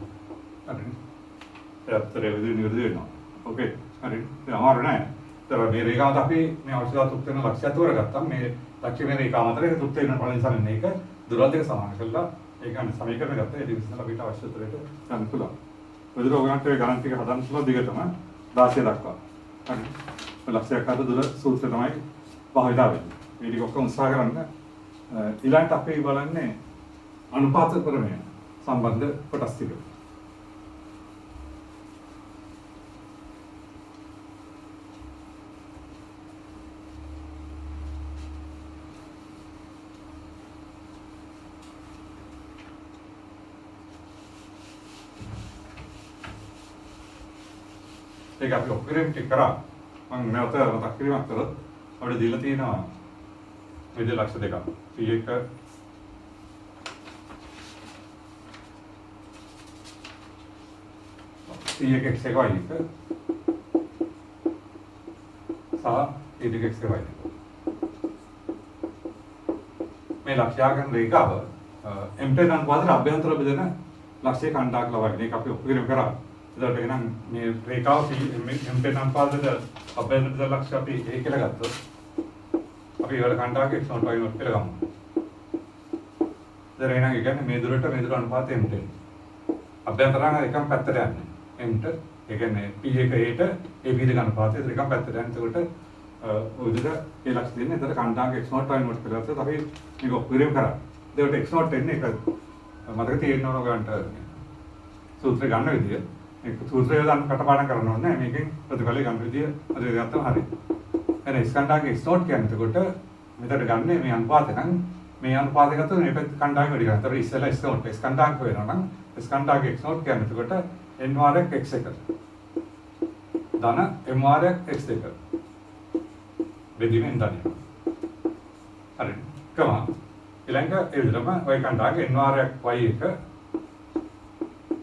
හරිද? ඒත් නිවැරදි වෙනවා. ඕකේ. හරිද? ඒක අමාරු නෑ. ඒතර මේ රේඛා මත අපි මේ අවශ්‍යතාව තුක් වෙන ලක්ෂ්‍ය තෝරගත්තා. මේ ලක්ෂ්‍ය මේ රේඛා මත ඒක තුක් වෙන පළ නිසා මේක දුරල් දෙක සමාන කළා. ඒ කියන්නේ සමීකරණ ගත්තා. ඒ දිවිසල අපිට අවශ්‍ය උත්තරයට ගන්න පුළුවන්. ඔයදර ඔයගන්ට ඒ ගණන් ටික හදන්න පුළුවන් දිගටම 16 දක්වා. හරි. ලක්ෂයක් අතර දුර සූත්‍රය තමයි භාවිතා වෙන්නේ. මේ ටික ඔක්කොම උත්සාහ කරන්න. ඊළඟට අපි බලන්නේ අනුපාත ප්‍රමේය සම්බන්ධ කොටස් ටික. ඒක අපි ඔක්කොරෙම ටික කරා. මම නැවත මතක් කිරීමක් කරොත් අපිට දීලා තියෙනවා විද්‍ය ලක්ෂ දෙකක්. P1 P1 x1 y1 සහ P2 x1 y2. මේ ලක්ෂයාගන රේඛාව m10 අනුපාතයට අභ්‍යන්තර බෙදෙන ලක්ෂ්‍ය කණ්ඩායමක් ලබන්නේ. මේක අපි ඔක්කොරෙම කරා. එතකොට එහෙනම් මේ රේඛාව m10 අනුපාතයට අභ්‍යන්තර ලක්ෂ්‍ය අපි A කියලා ගත්තොත් අපි වල කණ්ඩායමක් x1 y1 කියලා ගමු. දැන් එහෙනම් ඒ කියන්නේ මේ දුරට මේ දුර අනුපාතය m10. අභ්‍යන්තරාංග එකම පැත්තට යන්නේ. m ට ඒ කියන්නේ p1 a ට ab දෙක අනුපාතය දෙකම පැත්තට යන්නේ. එතකොට ඔය විදිහට ඒ ලක්ෂ්‍ය දෙන්නේ. එතකොට කණ්ඩායමක් x1 y1 කියලා ගත්තොත් අපි මේක ඔක්කොරෙම කරා. එතකොට x1 එන්නේ ඒක මතක තියෙන්න ඕන ගන්නට සූත්‍රය ගන්න විදිය. ඒක සූත්‍රය දාන්න කටපාඩම් කරන්න ඕනේ නැහැ. මේකෙන් ප්‍රතිඵලය ගන්න විදිය අද ගත්තම හරියි. එහෙනම් ස්කන්ධාගේ x0 කියන්නේ එතකොට මෙතන ගන්න මේ අනුපාතය නම් මේ අනුපාතය ගත්තොත් මේ පැත්ත කණ්ඩායම වැඩි කරනවා. ඒතර ඉස්සෙල්ලා x0 ස්කන්ධාංක වෙනවා නම් ස්කන්ධාගේ x0 කියන්නේ එතකොට n වාරයක් x1 ධන m වාරයක් x2 බෙදීමෙන් දන්නේ. හරි. කම ඊළඟ ඒ විදිහම y කණ්ඩායමේ n වාරයක් y1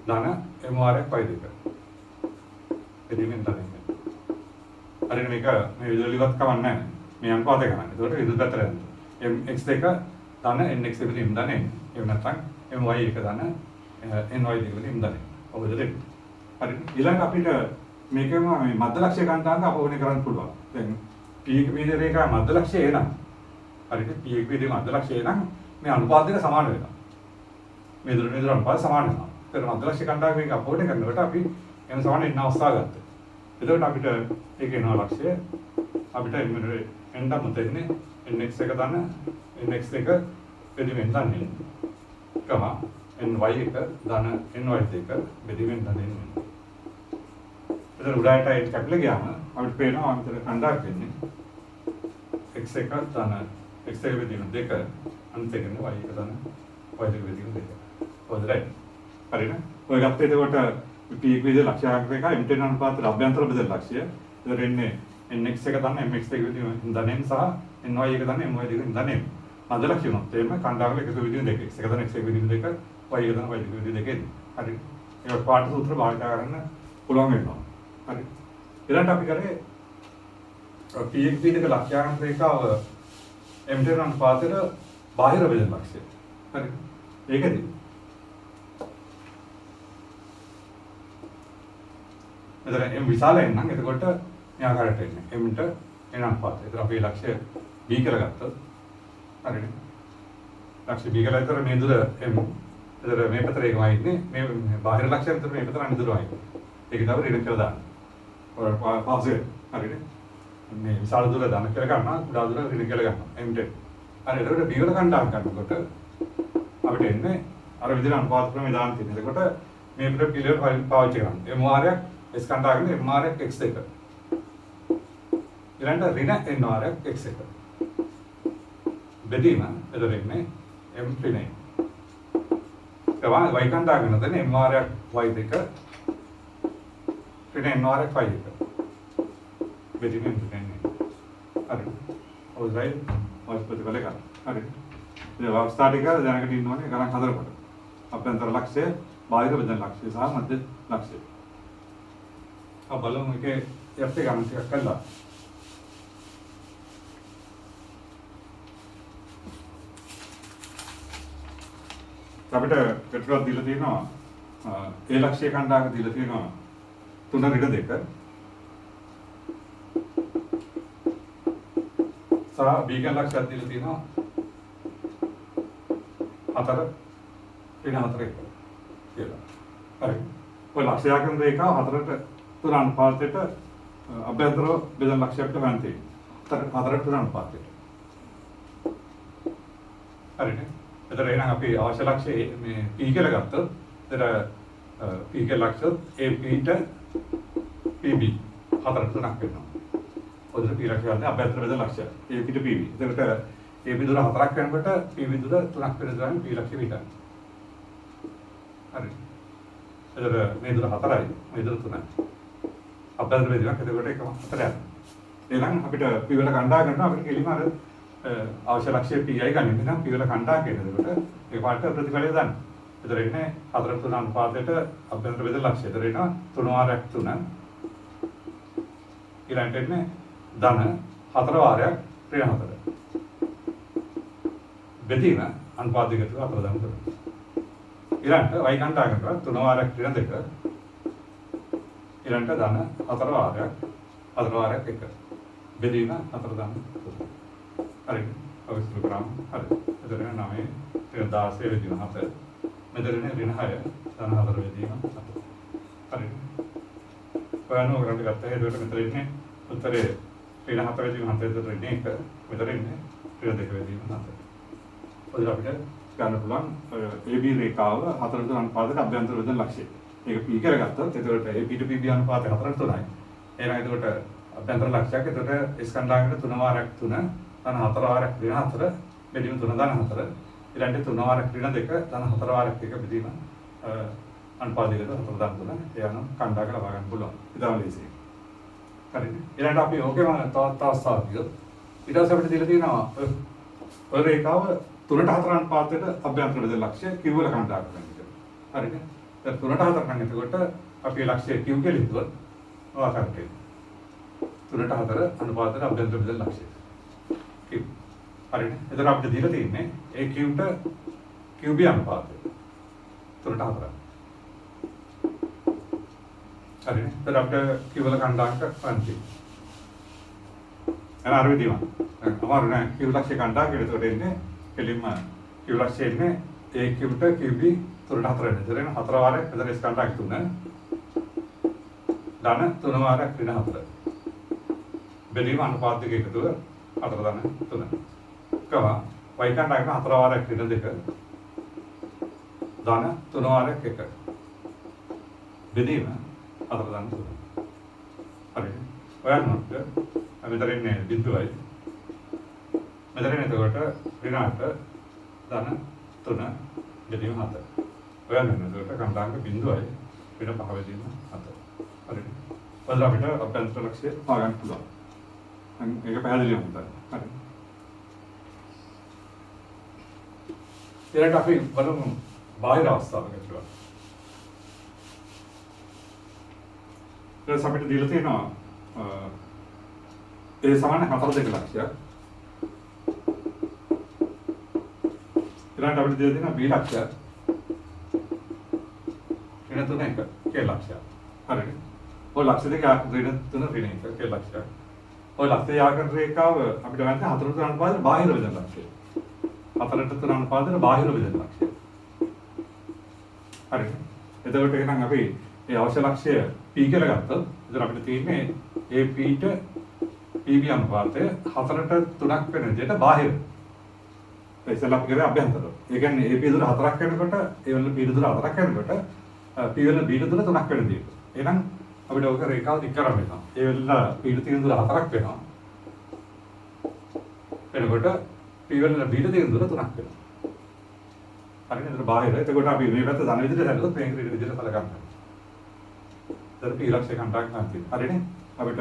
ධන m වාරයක් y2 බෙදීමෙන් දන්නේ. හරිනේ මේක මේ විදිහට ඉවත් කවන්නේ නැහැ. මේ අනුපාතය ගන්න. ඒකට විදුලි පැත්තට යනවා. mx2 ධන nx බෙදීම ධන n. එහෙම නැත්නම් my1 ධන ny2 බෙදීම ධන. ඔබ දෙලෙක්. හරි. ඊළඟ අපිට මේකම මේ මධ්‍ය ලක්ෂ්‍ය කාන්තාංග අපෝහණය කරන්න පුළුවන්. දැන් p1 වීද රේඛා මධ්‍ය ලක්ෂ්‍ය එනම් හරිද p1 වීද මධ්‍ය ලක්ෂ්‍ය එනම් මේ අනුපාත දෙක සමාන වෙනවා. මේ දුර අනුපාත සමාන වෙනවා. ඒතර මධ්‍ය ලක්ෂ්‍ය කණ්ඩායමක අපෝඩේ කරනකොට අපි එන සමාන එන්න අවස්ථාව ගත්තා. එතකොට අපිට ඒක එනවා ලක්ෂ්‍ය අපිට එන්න මුතෙන්නේ nx එක දාන්න nx එක බෙදීමෙන් දාන්නේ. කම ny එක දාන ny දෙක බෙදීමෙන් දාන්නේ. එතන උඩට ඒක කැපිලා ගියාම අපිට පේනවා අන්තර කණ්ඩායම් වෙන්නේ x එක දාන x එක බෙදීම දෙක අනිත් එකනේ y එක දාන y දෙක බෙදීම දෙක. හොඳයි. හරිනේ. ඔය ගත්තේ එතකොට p විදිහේ ලක්ෂ්‍යාංක එක m10 අනුපාතයට අභ්‍යන්තර බෙදෙන ලක්ෂ්‍ය. ඒතර එන්නේ nx එක දාන mx එක බෙදීම දානෙන් සහ ny එක දාන my දෙක දානෙන්. මධ්‍ය ලක්ෂ්‍ය උනොත් එimhe කණ්ඩායම එකතු බෙදීම දෙක. x එක දාන x එක බෙදීම දෙක y එක දාන y දෙක බෙදීම දෙක. හරි. ඒක පාඨ සූත්‍ර භාවිත කරන්න පුළුවන් වෙනවා. හරි. ඊළඟට අපි කරේ PXP දෙක ලක්ෂ්‍යාංක රේඛාව M10 අනුපාතයට බාහිර බෙදෙන ලක්ෂ්‍ය. හරි. ඒකදී එතන M විශාලයෙන් නම් එතකොට මේ ආකාරයට එන්නේ. M ට n අනුපාතය. එතන අපි ලක්ෂ්‍ය B කියලා ගත්තොත් හරිනේ. ලක්ෂ්‍ය B කියලා විතර මේ දුර M. එතන මේ පැත්තට ඒකමයි ඉන්නේ. මේ බාහිර ලක්ෂ්‍යයෙන් විතර මේ පැත්තට අනිදුරයි. ඒක තමයි රිඩන් කියලා දාන්නේ. පාසෙ හරිනේ මේ විශාල දුර දාන කියලා ගන්නවා කුඩා දුර ඍණ කියලා ගන්නවා m10 හරි එතකොට b වල කණ්ඩායම් කරනකොට අපිට එන්නේ අර විදිහට අනුපාත ක්‍රමය දාන්න තියෙනවා එතකොට මේ පිට පිළිවෙල පාවිච්චි කරනවා m වාරයක් s කණ්ඩායමේ m වාරයක් x1 ඊළඟට ඍණ n වාරයක් x1 බෙදීම එතකොට එන්නේ m ඍණ y කණ්ඩායම නේද m වාරයක් y2 ඍණ n වාරයක් y1 බෙදීමෙන් දෙන්නේ. හරි. ඔයයි ඔය ප්‍රතිඵල ගන්න. හරි. ඒ අවස්ථා ටික දැනගෙන ඉන්න ඕනේ ගණන් හතරකට. අභ්‍යන්තර ලක්ෂ්‍ය, බාහිර බෙදෙන ලක්ෂ්‍ය සහ මධ්‍ය ලක්ෂ්‍ය. අප බලමු එකේ යත්තේ ගණන් ටිකක් කළා. අපිට පෙට්‍රෝල් දීලා තියෙනවා. ඒ ලක්ෂ්‍ය කණ්ඩායම දීලා තියෙනවා 3.2 සහ බීගන් ලක්ෂයක් දීලා තියෙනවා 4 කියලා. හරි. ඔය ලක්ෂයාකම් රේඛාව 4ට 3 අනුපාතයට අභ්‍යන්තර බෙදන ලක්ෂයක් ගන්න තියෙනවා. 4ට 3 අනුපාතයට. හරිනේ. එතන එහෙනම් අපි අවශ්‍ය ලක්ෂය මේ p කියලා ගත්තොත් එතන p කියලා ලක්ෂය AP ට PB 4ට 3ක් වෙනවා. ඔතන p ලක්ෂය ගන්න අභ්‍යන්තර බෙදන ලක්ෂය. AP ට PB. එතකොට AP දුර 4ක් වෙනකොට PB දුර 3ක් වෙන දරන p ලක්ෂය විතරයි. හරි. එතකොට මේ දුර 4යි මේ දුර 3යි. අභ්‍යන්තර බෙදීමක් එතකොට එකම 4 යනවා. එහෙනම් අපිට p වල කණ්ඩා ගන්නවා අපිට කෙලිම අර අවශ්‍ය ලක්ෂය PI ගන්න. එහෙනම් p වල කණ්ඩා කියන එතකොට ඒ පාට ප්‍රතිඵලය දාන්න. එතකොට එන්නේ 4ට 3 අනුපාතයට අභ්‍යන්තර බෙදන ලක්ෂය. එතකොට එනවා 3 වාරයක් 3. ඊළඟට එන්නේ ධන 4 වාරයක් ඍණ 4. බෙදීම අනුපාත දෙක තුන 4 ධන 3. ඊළඟට y කණ්ඩා කරනවා 3 වාරයක් ඍණ 2. ඊළඟට ධන 4 වාරයක් 1. බෙදීම 4 ධන 3. හරි. ඔය සුළු කරාම හරි. එතන 9 16 වෙදින 7. මෙතන ඍණ 6 ධන 4 වෙදීම 7. හරි. ඔයano කරන්නේ ගත්තා. ඒකට මෙතන ඉන්නේ උත්තරේ ඍණ 7 වෙදීම 7 විතර ඉන්නේ 1. මෙතන ඉන්නේ ඍණ 2 වෙදීම 7. ඔය අපිට ගන්න පුළුවන් AB රේඛාව 4 අනුපාතයට අභ්‍යන්තර බෙදන ලක්ෂය. ඒක P කියලා ගත්තොත් එතකොට AB to PB අනුපාතය 4ට 3යි. එහෙනම් එතකොට අභ්‍යන්තර ලක්ෂයක් එතකොට S කණ්ඩායමකට 3 වාරයක් 3 ධන 4 වාරයක් ඍණ 4 බෙදීම 3 ධන 4 ඊළඟට 3 වාරයක් ඍණ 2 ධන 4 වාරයක් 1 බෙදීම අනුපාතයකට 4 ධන 3 ඒ අනුව කණ්ඩායමකට ලබා ගන්න පුළුවන්. ඉතාලි ලේසියි. හරිද? ඊළඟට අපි ඕකේම තවත් අවස්ථාවක් දියොත් ඊට පස්සේ අපිට දීලා තියෙනවා ඔය රේඛාව 3ට 4 අනුපාතයට අභ්‍යන්තර බෙදෙන ලක්ෂ්‍ය Q වල කණ්ඩායම් කරන්න කියලා. හරිද? දැන් 3ට 4 නම් එතකොට අපි ලක්ෂ්‍ය Q කියලා හිතුවොත් ඔය ආකාරයට 3ට 4 අනුපාතයට අභ්‍යන්තර බෙදෙන ලක්ෂ්‍ය. Q. හරිද? එතකොට අපිට දීලා තියෙන්නේ ඒ Q ට QB අනුපාතය. 3ට 4. හරිද? එතකොට අපිට Q වල කණ්ඩායම් කරන්න තියෙනවා. අර විදිහම. අමාරු නෑ Q ලක්ෂ්‍ය කණ්ඩායම් කියලා එතකොට එන්නේ කෙලින්ම Q ලක්ෂ්‍ය එන්නේ A cubed QB තුනට 4 වෙන. ඒතර එන 4 වාරයක් මෙතන ස්කන්ධයක් 3. ධන 3 වාරයක් ඍණ 4. බෙදීම අනුපාත දෙක එකතුව 4 ධන 3. කව වයිකණ්ඩයක් 4 වාරයක් ඍණ 2. ධන 3 වාරයක් 1. බෙදීම 4 ධන 3. හරි. ඔයන්නත් මෙතන ඉන්නේ බිඳුවයි. මෙතන එතකොට ඍණ 8 ධන 3 බෙදීම 7. ඔයන්න එතකොට කණ්ඩාංග බිඳුවයි ඍණ 5 බෙදීම 7. හරි. ඔතන අපිට අභ්‍යන්තර ලක්ෂ්‍ය හොයාගන්න පුළුවන්. ඒක පැහැදිලිවම හිතන්න. හරි. ඊළඟට අපි බලමු බාහිර අවස්ථාවක කියලා. ඊට අපිට දීලා තියෙනවා ඒ සමාන 4 දෙක ලක්ෂ්‍ය. ඊළඟට අපිට දීලා තියෙනවා B ලක්ෂ්‍ය. ඍණ 3 1 K ලක්ෂ්‍ය. හරිද? ඔය ලක්ෂ්‍ය දෙක ඍණ 3 ඍණ 1 K ලක්ෂ්‍ය. ඔය ලක්ෂ්‍ය යාකරණ රේඛාව අපිට ගන්න 4 3 අනුපාතයට බාහිර බෙදන ලක්ෂ්‍ය. 4ට 3 අනුපාතයට බාහිර බෙදන ලක්ෂ්‍ය. හරිද? එතකොට එහෙනම් අපි මේ අවශ්‍ය ලක්ෂ්‍ය P කියලා ගත්තොත් එතන අපිට තියෙන්නේ ඒ P ට PB අනුපාතය 4ට 3ක් වෙන විදිහට බාහිර. ඒ ඉස්සෙල්ලා අපි කරේ අභ්‍යන්තර. ඒ කියන්නේ AP දුර 4ක් වෙනකොට ඒ වල P දුර 4ක් වෙනකොට P වල B දුර 3ක් වෙන විදිහට. එහෙනම් අපිට ඔක රේඛාව දික් කරන්න වෙනවා. ඒ වෙලාව P තියෙන දුර 4ක් වෙනවා. එතකොට P වල B තියෙන දුර 3ක් වෙනවා. හරිද? ඒතර බාහිර. එතකොට අපි මේ පැත්ත ධන විදිහට හැදුවොත් මේක ඍණ විදිහට සලකන්න. ඒතර P ලක්ෂ්‍ය කණ්ඩායම් නැති. හරිනේ? අපිට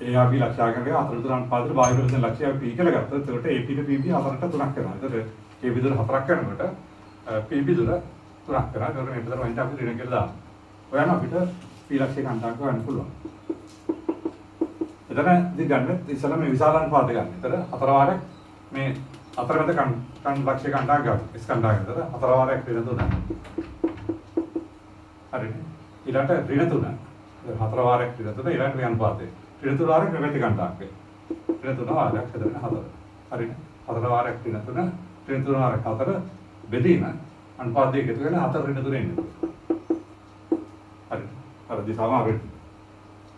ඒ අපි ලක්ෂ්‍යාකරණය 4 3 අනුපාතයට බාහිර වෙන ලක්ෂ්‍ය අපි P කියලා ගත්තොත් එතකොට AP ට PB 4ට 3ක් වෙනවා. එතකොට AB දුර 4ක් වෙනකොට PB දුර 3ක් වෙනවා. ඒතකොට මේක තමයි වයින්ට අපි ඍණ කියලා දානවා. ඔයන අපිට P ලක්ෂ්‍ය කණ්ඩායම් ගන්න පුළුවන්. එතනදී ගන්න ඉස්සෙල්ලා මේ විශාල අනුපාතය ගන්න. එතන 4 වාරයක් මේ අතරමැද කන් ලක්ෂ්‍ය කණ්ඩායම් ගන්න. ස්කන්ධායතන 4 වාරයක් ඍණ 3. හරිද? ඊළඟට ඍණ 3. 4 වාරයක් ඍණ 3 ඊළඟට මේ අනුපාතය. ඍණ 3 වාරයක් මෙපැත්තේ කණ්ඩායම් වේ. ඍණ 3 වාරයක් හදන්න 4. හරිද? 4 වාරයක් ඍණ 3 ඍණ 3 වාරයක් 4 බෙදීම අනුපාත දෙක එකතු වෙලා 4 ඍණ 3 එන්නේ. හරිද? අර දිශාව අපිට.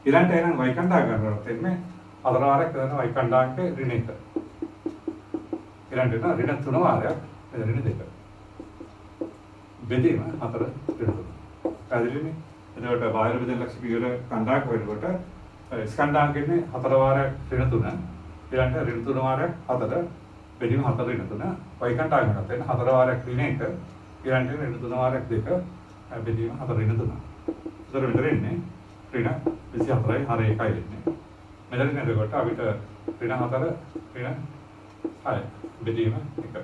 ඊළඟට එනං y කණ්ඩායම් කරනවා එන්නේ 4 වාරයක් කරන y කණ්ඩායමට ඍණ 1. ඊළඟට ඍණ 3 වාරයක් ඍණ 2. බෙදීම 4 ඍණ 3. පැහැදිලිනේ? එතකොට බාහිර බෙදෙන ලක්ෂ්‍ය පියවර කණ්ඩායම් වෙනකොට ස්කන්ධාංග කියන්නේ 4 වාරයක් ඍණ 3. ඊළඟට ඍණ 3 වාරයක් 4 බෙදීම 4 ඍණ 3. y කණ්ඩායම කරත් එන්නේ 4 වාරයක් ඍණ 1. ඊළඟට ඍණ 3 වාරයක් 2 බෙදීම 4 ඍණ 3. ඒතර මෙතන එන්නේ ඍණ 24යි හර 1යි එන්නේ. මෙතන එනකොට අපිට ඍණ 4 ඍණ 6 බෙදීම 1.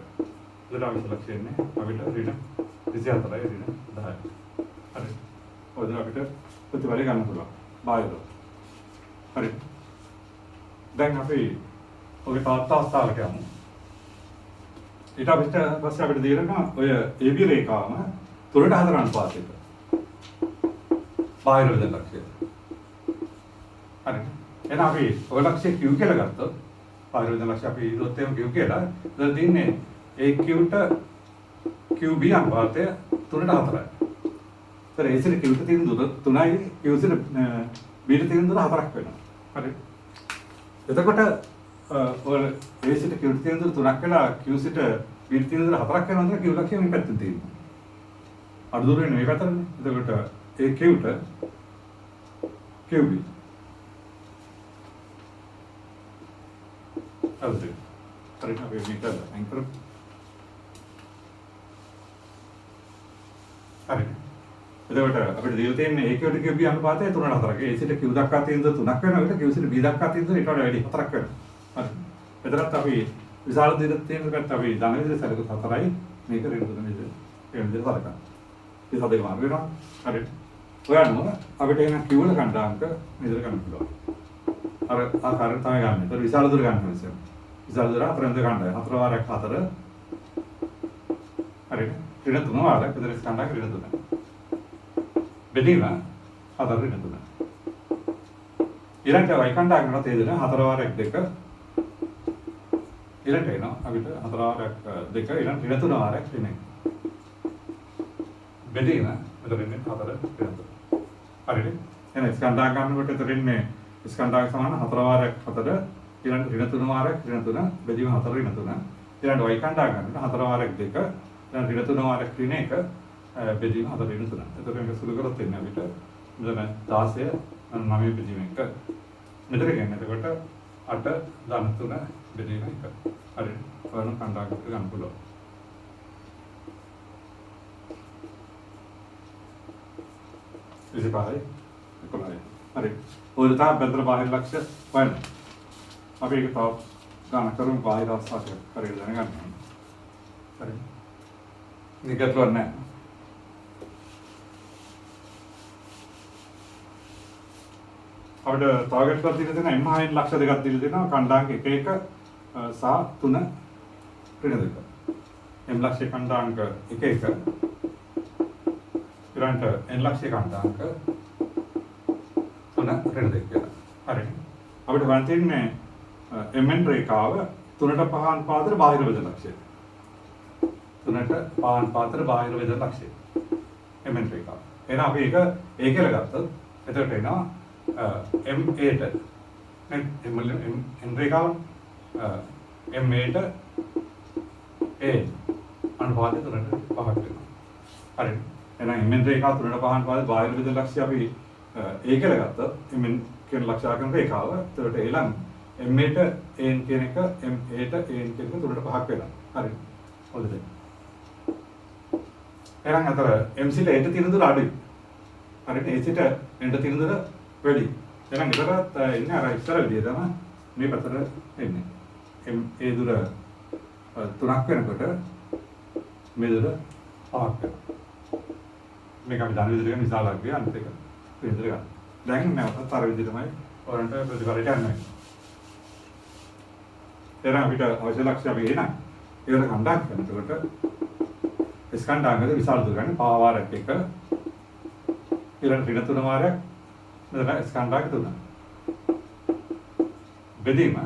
ඒතර අවශ්‍ය ලක්ෂ්‍ය එන්නේ අපිට ඍණ 24යි ඍණ 10යි. හරි. ඔය දා අපිට ප්‍රතිඵල ගන්න පුළුවන්. බාහිර. හරි. දැන් අපි ඔය තාත්ත අවස්ථාවට යමු. ඊට පස්සේ අපිට දෙනවා ඔය AB රේඛාවම 3ට 4 අනුපාතයක. බාහිර වෙන ලක්ෂ්‍ය. හරි. එහෙනම් අපි ඔය ලක්ෂ්‍ය Q කියලා ගත්තොත් බාහිර වෙන ලක්ෂ්‍ය අපි ඉදොත් එහෙම Q කියලා. ඒතර දින්නේ AQ ට QB අනුපාතය 3ට 4යි. ඒතර AC ට Q ට තියෙන දුර 3යි Q ට B ට තියෙන දුර 4ක් වෙනවා. හරි. එතකොට ඔය AC ට Q ට තියෙන දුර 3ක් වෙලා Q ට B ට තියෙන දුර 4ක් වෙනවා නම් Q ලක්ෂ්‍ය මේ පැත්තෙන් තියෙනවා. අඩු දුර වෙන මේ පැත්තනේ. එතකොට AQ ට QB හරි. හරි අපි මේක අංකර හරි. එතකොට අපිට දීලා තියෙන්නේ AQ ට QB අනුපාතය 3ට 4ක. AC ට Q දක්වා තියෙන දේ 3ක් වෙනවා. Q ට B දක්වා තියෙන දේ ඊට වඩා වැඩි 4ක් වෙනවා. හරි. එතනත් අපි විශාල දෙයක් තියෙන පැත්ත අපි ධන විදිහට සැලකුවොත් 4යි මේක ඍණ 3 විදිහට ඒ විදිහට සලකනවා. ඒ සදේ මාර්ග වෙනවා. හරි. ඔය අනුව අපිට එන Q වල කණ්ඩායමක මෙතන ගන්න පුළුවන්. අර ආකාරයෙන් තමයි ගන්න. ඒතර විශාල දුර ගන්න ඕනේ. විශාල දුර අතරෙන්ද ගන්නයි. 4 වාරයක් 4. හරිද? ඍණ 3 වාරයක් විතර කණ්ඩායම ඍණ 3. බෙදීම 4 ඍණ 3. ඊළඟට y කණ්ඩායම කරන තේදෙන 4 වාරයක් 2 ඊළඟට එනවා අපිට 4 වාරයක් 2 ඊළඟ ඍණ 3 වාරයක් ඍණ 1. බෙදීම මෙතන ඉන්නේ 4 ඍණ 3. හරිනේ. එහෙනම් ස්කන්ධාංග ගන්නකොට එතරින්නේ ස්කන්ධාංග සමාන 4 වාරයක් 4 ඊළඟ ඍණ 3 වාරයක් ඍණ 3 බෙදීම 4 ඍණ 3 ඊළඟ වෛකණ්ඩාංග ගන්න 4 වාරයක් 2 ඊළඟ ඍණ 3 වාරයක් ඍණ 1 බෙදීම 4 ඍණ 3. එතකොට මේක සුළු කරොත් එන්නේ අපිට මෙතන 16 9 බෙදීම 1 මෙතන කියන්නේ එතකොට 8 ධන 3 බෙදීම 1. හරිනේ. ඔයන කණ්ඩායමකට ගන්න පුළුවන්. ඉතිපාරයි කොළයි. හරි. ඔය තා බෙදර බාහිර ලක්ෂ්‍ය වයින්. අපි ඒක තව ගන්න කරුම් බාහිර අවස්ථාවක හරියට දැනගන්න. හරි. නිකත්වන්නේ නැහැ. අපිට ටාගට් කරලා දීලා තියෙන M හයින් ලක්ෂ දෙකක් දීලා තියෙනවා කණ්ඩායම් 1 1 සහ 3 ඍණ 2. M ලක්ෂ කණ්ඩායම් 1 1 ඊළඟට N ලක්ෂ කණ්ඩායම් 3 ඍණ 2 කියලා. හරි. අපිට ගන්න තියෙන්නේ MN රේඛාව 3ට පහන් පාදර බාහිර වේද ලක්ෂය. 3ට පහන් පාදර බාහිර වේද ලක්ෂය. MN රේඛාව. එහෙනම් අපි ඒක A කියලා ගත්තොත් එතකොට එනවා M8 M Rekava M8 A අනුපාතය 3ට 5ක් වෙනවා. හරි. එහෙනම් MN රේඛාව 3ට පහන් පාදර බාහිර වේද ලක්ෂය අපි A කියලා ගත්තොත් MN කියන ලක්ෂාකරන රේඛාව එතකොට එළම් M8 AN කියන එක M8 AN කියන එක 3ට 5ක් වෙනවා. හරි. හොඳද? එහෙනම් අතර MC ට A ට තියෙන දුර අඩුයි. හරිනේ. AC ට N ට තියෙන දුර වැඩි. එහෙනම් ඉතරත් ඉන්නේ අර ඉස්සර විදිය තමයි මේ පැත්තට එන්නේ. A දුර 3ක් වෙනකොට මේ දුර 5ක් වෙනවා. මේක අපි දන්න විදිහට විශාලක් ගියා අනිත් එක විදිහට ගන්න. දැන් නැවතත් අර විදිහ තමයි ඔයන්ට ප්‍රතිඵලයට යන්නේ. එහෙනම් අපිට අවශ්‍ය ලක්ෂ්‍ය අපි එන ඒකට කණ්ඩායම් කරනකොට ස්කන්ධාංගද විශාල දුර ගන්න පාවාරයක් එක ඊළඟ ඍණ 3 වාරයක් මෙතන ස්කන්ධාංග 3 බෙදීම 5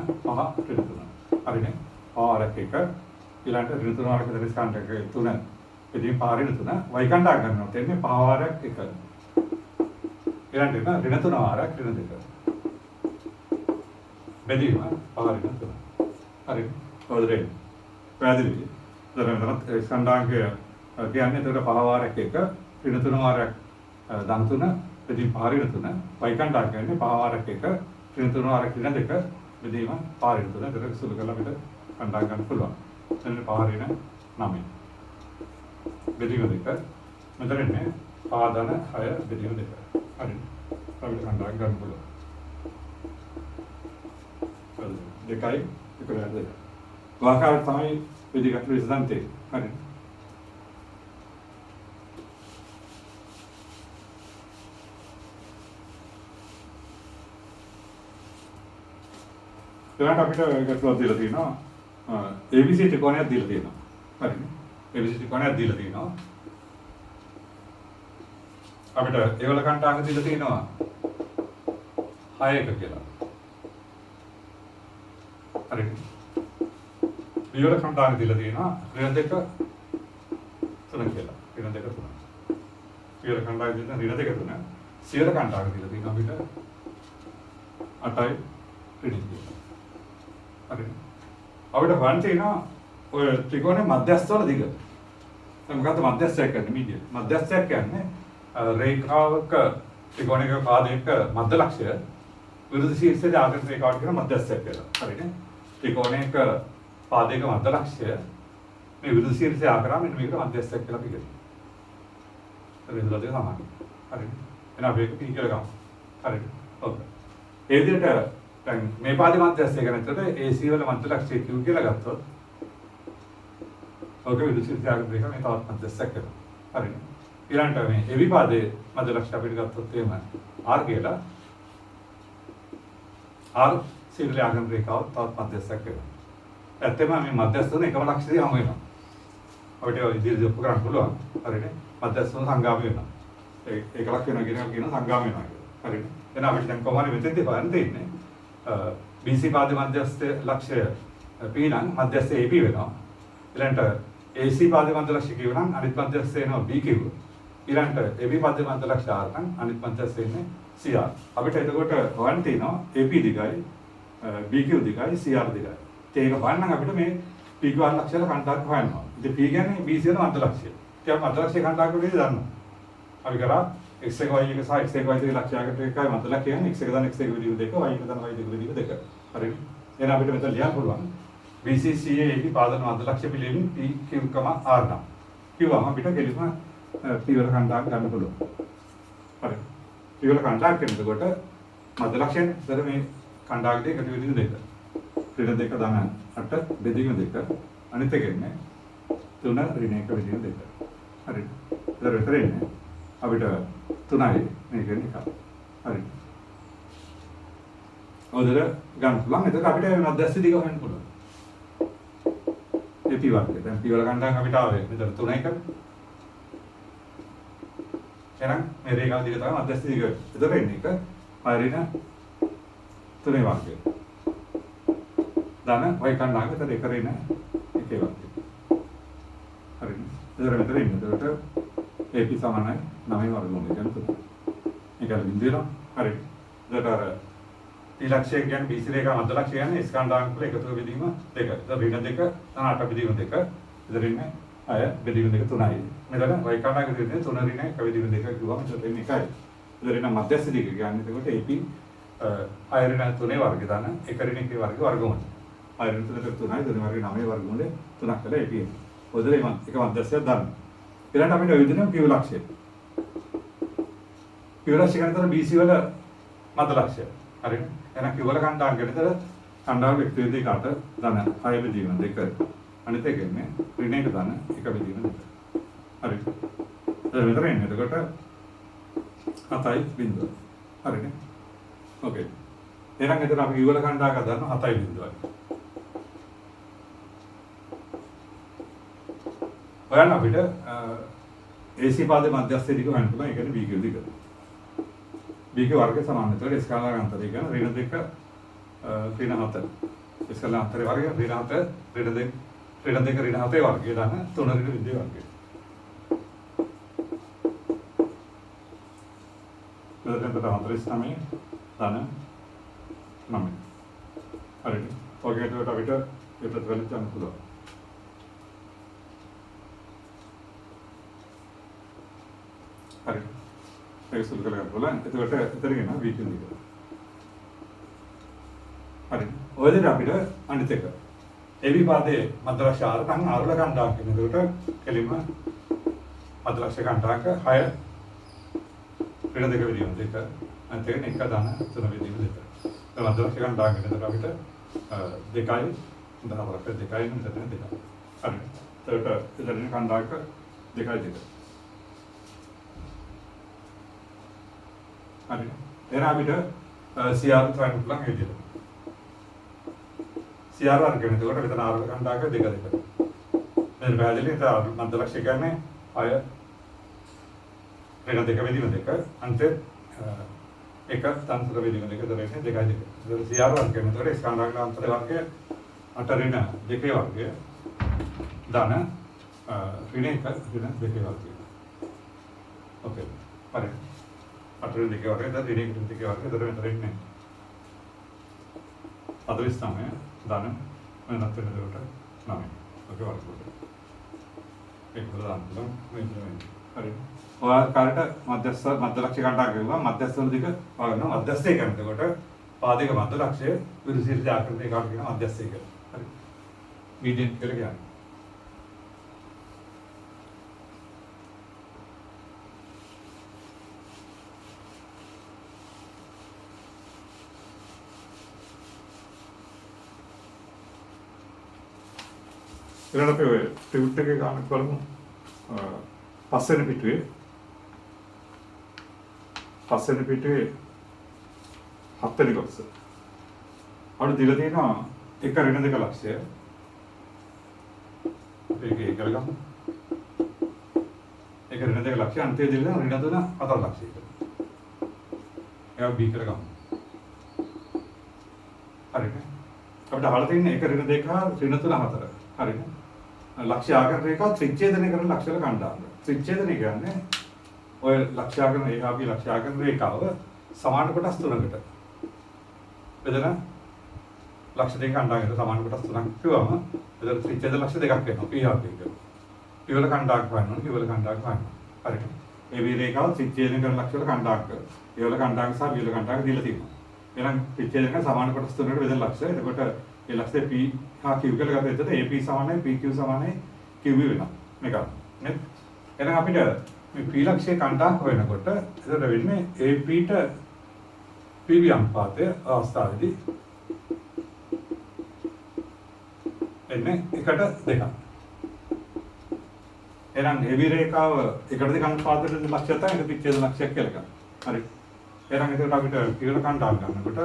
ඍණ 3 හරිනේ පාවාරයක් එක ඊළඟ ඍණ 3 වාරයක් මෙතන ස්කන්ධාංග 3 බෙදීම 5 ඍණ 3 වෛකණ්ඩාංග ගන්නවා එන්නේ පාවාරයක් එක ඊළඟ ඍණ 3 වාරයක් ඍණ 2 බෙදීම 5 ඍණ 3 හරි ඔයදරේ පැහැදිලි. දැන් ස්කන්ධාංගය කියන්නේ එතකොට පහ වාරයක් එක ඍණ 3 වාරයක් ධන 3 බෙදීම 5 ඍණ 3 වෛකණ්ඩාංග කියන්නේ පහ වාරයක් එක ඍණ 3 වාරයක් ඍණ 2 බෙදීම 5 ඍණ 3 දෙක සුළු කරලා අපිට කණ්ඩායම් ගන්න පුළුවන්. එතන 5 ඍණ 9 බෙදීම 2 මෙතන ඉන්නේ 5 ධන 6 බෙදීම 2 හරි අපිට කණ්ඩායම් ගන්න පුළුවන්. දෙකයි එකලද වාකාර තමයි විදිහට විසඳන්නේ. හරි. ඊළඟ අපිට ගැටලුවක් දීලා තියෙනවා. ABC ත්‍රිකෝණයක් දීලා තියෙනවා. හරිනේ. ABC ත්‍රිකෝණයක් දීලා තියෙනවා. අපිට ඒවල කණ්ඩායම් දීලා තියෙනවා 6 කියලා. හරිනේ. විවර කණ්ඩායම් දීලා තියෙනවා ඍණ 2 3 කියලා. ඍණ 2 3. විවර කණ්ඩායම් දීලා ඍණ 2 3. සියර කණ්ඩායම් දීලා තියෙනවා අපිට 8යි ඍණ 2. හරිනේ. අපිට වන් තියෙනවා ඔය ත්‍රිකෝණයේ මධ්‍යස්ථවල දිග. දැන් මොකද්ද මධ්‍යස්ථයක් කියන්නේ මීඩියම්. මධ්‍යස්ථයක් කියන්නේ රේඛාවක ත්‍රිකෝණයක පාදයක මධ්‍ය ලක්ෂය විරුද්ධ ශීර්ෂයේ ආගම රේඛාවට කියන මධ්‍යස්ථයක් කියලා. හරිනේ. ත්‍රිකෝණයක පාදයක මධ්‍ය ලක්ෂය මේ විරුද්ධ ශීර්ෂය ආකාරයෙන් මෙන්න මේකට මධ්‍යස්ථයක් කියලා කියනවා. හරිද? ඒක තමයි. හරිනේ. එහෙනම් අපි ඒක P කියලා ගමු. හරිද? ඔව්. ඒ විදිහට දැන් මේ පාදේ මධ්‍යස්ථය කියන එකට AC වල මධ්‍ය ලක්ෂය Q කියලා ගත්තොත් ඔක විරුද්ධ ශීර්ෂය ආකාරයෙන් මේ තවත් මධ්‍යස්ථයක් වෙනවා. හරිනේ. ඊළඟට මේ AB පාදේ මධ්‍ය ලක්ෂය අපිට ගත්තොත් එහෙම R කියලා R සීලේ ආගම රේඛාව තවත් මධ්‍යස්ථයක් වෙනවා. ඇත්තම මේ මධ්‍යස්ථ තුන එකම ලක්ෂ්‍යදී හමු වෙනවා. අපිට ඔය ඉදිරියට ඔප්පු කරන්න පුළුවන්. හරිනේ. මධ්‍යස්ථ තුන සංගාමී වෙනවා. ඒක ලක් වෙනවා කියන එක කියන සංගාමී වෙනවා කියලා. හරිනේ. එහෙනම් අපිට දැන් කොහොමද මෙතෙන්දී හොයන්න තියෙන්නේ? BC පාදේ මධ්‍යස්ථ ලක්ෂ්‍ය P නම් මධ්‍යස්ථ AB වෙනවා. ඊළඟට AC පාදක මධ්‍ය ලක්ෂ්‍ය Q නම් අනිත් මධ්‍යස්ථ වෙනවා BQ. ඊළඟට AB පාදක මධ්‍ය ලක්ෂ්‍ය R නම් අනිත් මධ්‍යස්ථ වෙන්නේ CR. අපිට එතකොට හොයන්න තියෙනවා AB දිගයි BQ දිගයි CR දිගයි. ඒක හොයන්න අපිට මේ PQR ලක්ෂ්‍යවල කණ්ඩායම් හොයනවා. ඉතින් P කියන්නේ BC වල මධ්‍ය ලක්ෂ්‍ය. ඒක මධ්‍ය ලක්ෂ්‍ය කණ්ඩායම් වලදී දන්නවා. අපි කරා x එක y එක සහ x එක y දෙක ලක්ෂ්‍යයකට එකයි මධ්‍ය ලක්ෂ්‍ය කියන්නේ x එක දාන x එක විදිහට දෙක y එක දාන y දෙක විදිහට දෙක. හරිද? එහෙනම් අපිට මෙතන ලියන්න පුළුවන් BCCA AB පාදන මධ්‍ය ලක්ෂ්‍ය පිළිවෙලින් PQ, R නම්. කිව්වම අපිට කෙලින්ම P වල කණ්ඩායම් ගන්න පුළුවන්. හරි. P වල කණ්ඩායම් කරනකොට මධ්‍ය ලක්ෂ්‍යනේ. ඒතර මේ කණ්ඩායම් දෙක එකතු වෙන දෙක. ඍණ දෙක දාන 8 බෙදීම දෙක. අනිත් එක ඉන්නේ 3 ඍණ එක බෙදීම දෙක. හරි. ඒතර විතර ඉන්නේ අපිට 3යි මේක නිකන්. හරි. ඔතන ගන්න පුළුවන්. එතකොට අපිට මධ්‍යස්ථ දිග හොයන්න පුළුවන්. ඒ P වර්ගය. දැන් P වල කණ්ඩායම් අපිට ආවේ මෙතන 3යි කරේ. එහෙනම් මේ රේඛාව දිග තමයි මධ්‍යස්ථ දිග. එතකොට එන්නේ එක පරිණ 3 වර්ගය. දාන y කණ්ඩායම එතන එක රින එකේ වර්ගය. හරිද? එතකොට මෙතන ඉන්නේ. එතකොට AP සමානයි 9 වර්ගමූලය කියන තුන. මේක බිඳු වෙනවා. හරිද? එතකොට අර P ලක්ෂ්‍ය කියන්නේ BC රේඛා මධ්‍ය ලක්ෂ්‍ය කියන්නේ S කණ්ඩායම් වල එකතු බෙදීම දෙක. එතකොට රින දෙක තන 8 බෙදීම දෙක. එතකොට ඉන්නේ අය බෙදීම දෙක 3යි. මෙතන y කණ්ඩායම දෙන්නේ 3 රින එක බෙදීම දෙක කිව්වම එතකොට එන්නේ එකයි. එතකොට රින මධ්‍යස්ථ දිග කියන්නේ එතකොට AP අය රින 3 වර්ගය දාන එක රින එකේ වර්ගය වර්ගමූලය. අය රින 3 3යි 3 වර්ගය 9 වර්ගමූලය 3ක් කළා AP. ඔතන එක මධ්‍යස්ථයක් දාන්න. ඊළඟට අපිට ඔය විදිහටම Q ලක්ෂ්‍ය. Q ලක්ෂ්‍ය ගන්නතර BC වල මධ්‍ය ලක්ෂ්‍ය. හරිද? එහෙනම් Q වල කණ්ඩායම් කරනතර කණ්ඩායම් එක්ක දෙකට දාන 6 බෙදීම දෙක. අනිත් එක ඉන්නේ ඍණ එක දාන එක බෙදීම දෙක. හරිද? දැන් මෙතන ඉන්නේ එතකොට 7යි බිඳුව. හරිද? ඕකේ. එහෙනම් එතන අපි Q වල කණ්ඩායම් ගන්න 7යි බිඳුවයි. ඔයන් අපිට AC පාදයේ මධ්‍යස්ථ දිග හොයන්න පුළුවන්. ඒ කියන්නේ BQ දිග. BQ වර්ගය සමාන. ඒතකොට ස්කේලාර අන්තරය කියන්නේ ඍණ 2 ඍණ 7. ස්කේලාර අන්තරය වර්ගය ඍණ 7 ඍණ 2 ඍණ 2 ඍණ 7 වර්ගය දාන 3 ඍණ විද්‍ය වර්ගය. එතකොට 49 දාන 9. හරිද? ඔයගෙට අපිට ඒ ප්‍රතිඵල ගන්න පුළුවන්. හරි. ඒක සුළු කරලා ගන්න බලන්න. එතකොට එතන ගෙන VQ දිග. හරි. ඔය දෙක අපිට අනිත් එක. AB පාදයේ මධ්‍ය ලක්ෂ්‍ය R නම් R වල කණ්ඩායම් කරන. එතකොට කෙලින්ම මධ්‍ය ලක්ෂ්‍ය කණ්ඩායක 6 ඍණ දෙක විදිහම දෙක. අනිත් එක එක දාන 3 විදිහම දෙක. ඒ මධ්‍ය ලක්ෂ්‍ය කණ්ඩායම් කරනකොට අපිට 2යි 10 වරක් 2යි මෙතන 2. හරි. එතකොට එතන කණ්ඩායක 2යි 2. හරි. එහෙනම් අපිට CR හොයන්න පුළුවන් ඒ විදිහට. CR වර්ගය එතකොට මෙතන R කණ්ඩායක 2 2. දැන් පැහැදිලි නේද? මධ්‍ය ලක්ෂ්‍ය කියන්නේ අය ඍණ 2 බෙදීම 2 අන්තේ එක තන්ත්‍ර බෙදීම 2 දරන්නේ 2යි 2. එතකොට CR වර්ගය එතකොට ස්කන්ධාංග අන්තර වර්ගය 8 ඍණ 2 වර්ගය දාන ඍණ 1 ඍණ 2 වර්ගය. ඕකේ. හරි. 8 ඍණ 2 වර්ගය දාන ඍණ 1 ඍණ 2 වර්ගය දර මෙතන ඉන්නේ 49 දාන වෙනත් වෙන දෙකට 9. ඔකේ වර්ගය. ඒක දාන්න පුළුවන් මේ හරි. ඔය කාලට මධ්‍යස්ථ මධ්‍ය ලක්ෂ්‍ය කණ්ඩායම් කරනවා මධ්‍යස්ථ වල දිග බලනවා මධ්‍යස්ථය කරනකොට පාදයක මධ්‍ය ලක්ෂ්‍ය විරුසිරිත ආකෘතිය කාට කියන මධ්‍යස්ථය කියලා. හරි. මීඩියන් කියලා කියන්නේ. ඊළඟට අපි ඔය ටියුට් එකේ ගන්න බලමු. පස්වෙනි පිටුවේ 7 වෙනි කොටස. අපිට දීලා තියෙනවා එක ඍණ 2 ලක්ෂ්‍ය. ඒක කරගමු. එක ඍණ 2 ලක්ෂ්‍ය අන්තයේ දීලා ඍණ 3 4 ලක්ෂයකට. ඒක B කරගමු. හරිද? අපිට අහලා තියෙන්නේ එක ඍණ දෙක ඍණ තුන හතර. හරිද? ලක්ෂ්‍ය ආකාර රේඛා ත්‍රිච්ඡේදනය කරන ලක්ෂ්‍ය වල කණ්ඩායම. ත්‍රිච්ඡේදනය කියන්නේ ඔය ලක්ෂ්‍ය ආකාර රේඛාවගේ ලක්ෂ්‍ය ආකාර රේඛාව සමාන කොටස් තුනකට බෙදලා ලක්ෂ්‍ය දෙක කණ්ඩායමකට සමාන කොටස් තුනක් කිව්වම එතන ත්‍රිච්ඡේද ලක්ෂ්‍ය දෙකක් වෙනවා. P ආකාරයක. P වල කණ්ඩායමක් වයින්නවා. Q වල කණ්ඩායමක් වයින්නවා. හරිද? ඒ වී රේඛාව ත්‍රිච්ඡේදනය කරන ලක්ෂ්‍ය වල කණ්ඩායමක. ඒ වල කණ්ඩායම සහ B වල කණ්ඩායම දීලා තියෙනවා. එහෙනම් ත්‍රිච්ඡේදනය සමාන කොටස් තුනකට බෙදෙන ලක්ෂ්‍ය. එතකොට ඒ ලක්ෂ්‍ය P හා Q කියලා ගත්තොත් එතන AP සමානයි PQ සමානයි QV වෙනවා. මේක. නේද? එහෙනම් අපිට මේ P ලක්ෂ්‍ය කණ්ඩායම හොයනකොට එතකොට වෙන්නේ AP ට PV අනුපාතය අවස්ථාවේදී එන්නේ 1:2. එහෙනම් AB රේඛාව 1:2 අනුපාතයට ලක්ෂ්‍ය තමයි ත්‍රිච්ඡේද ලක්ෂ්‍යයක් කියලා ගන්න. හරි. එහෙනම් එතකොට අපිට පිළිල කණ්ඩායම ගන්නකොට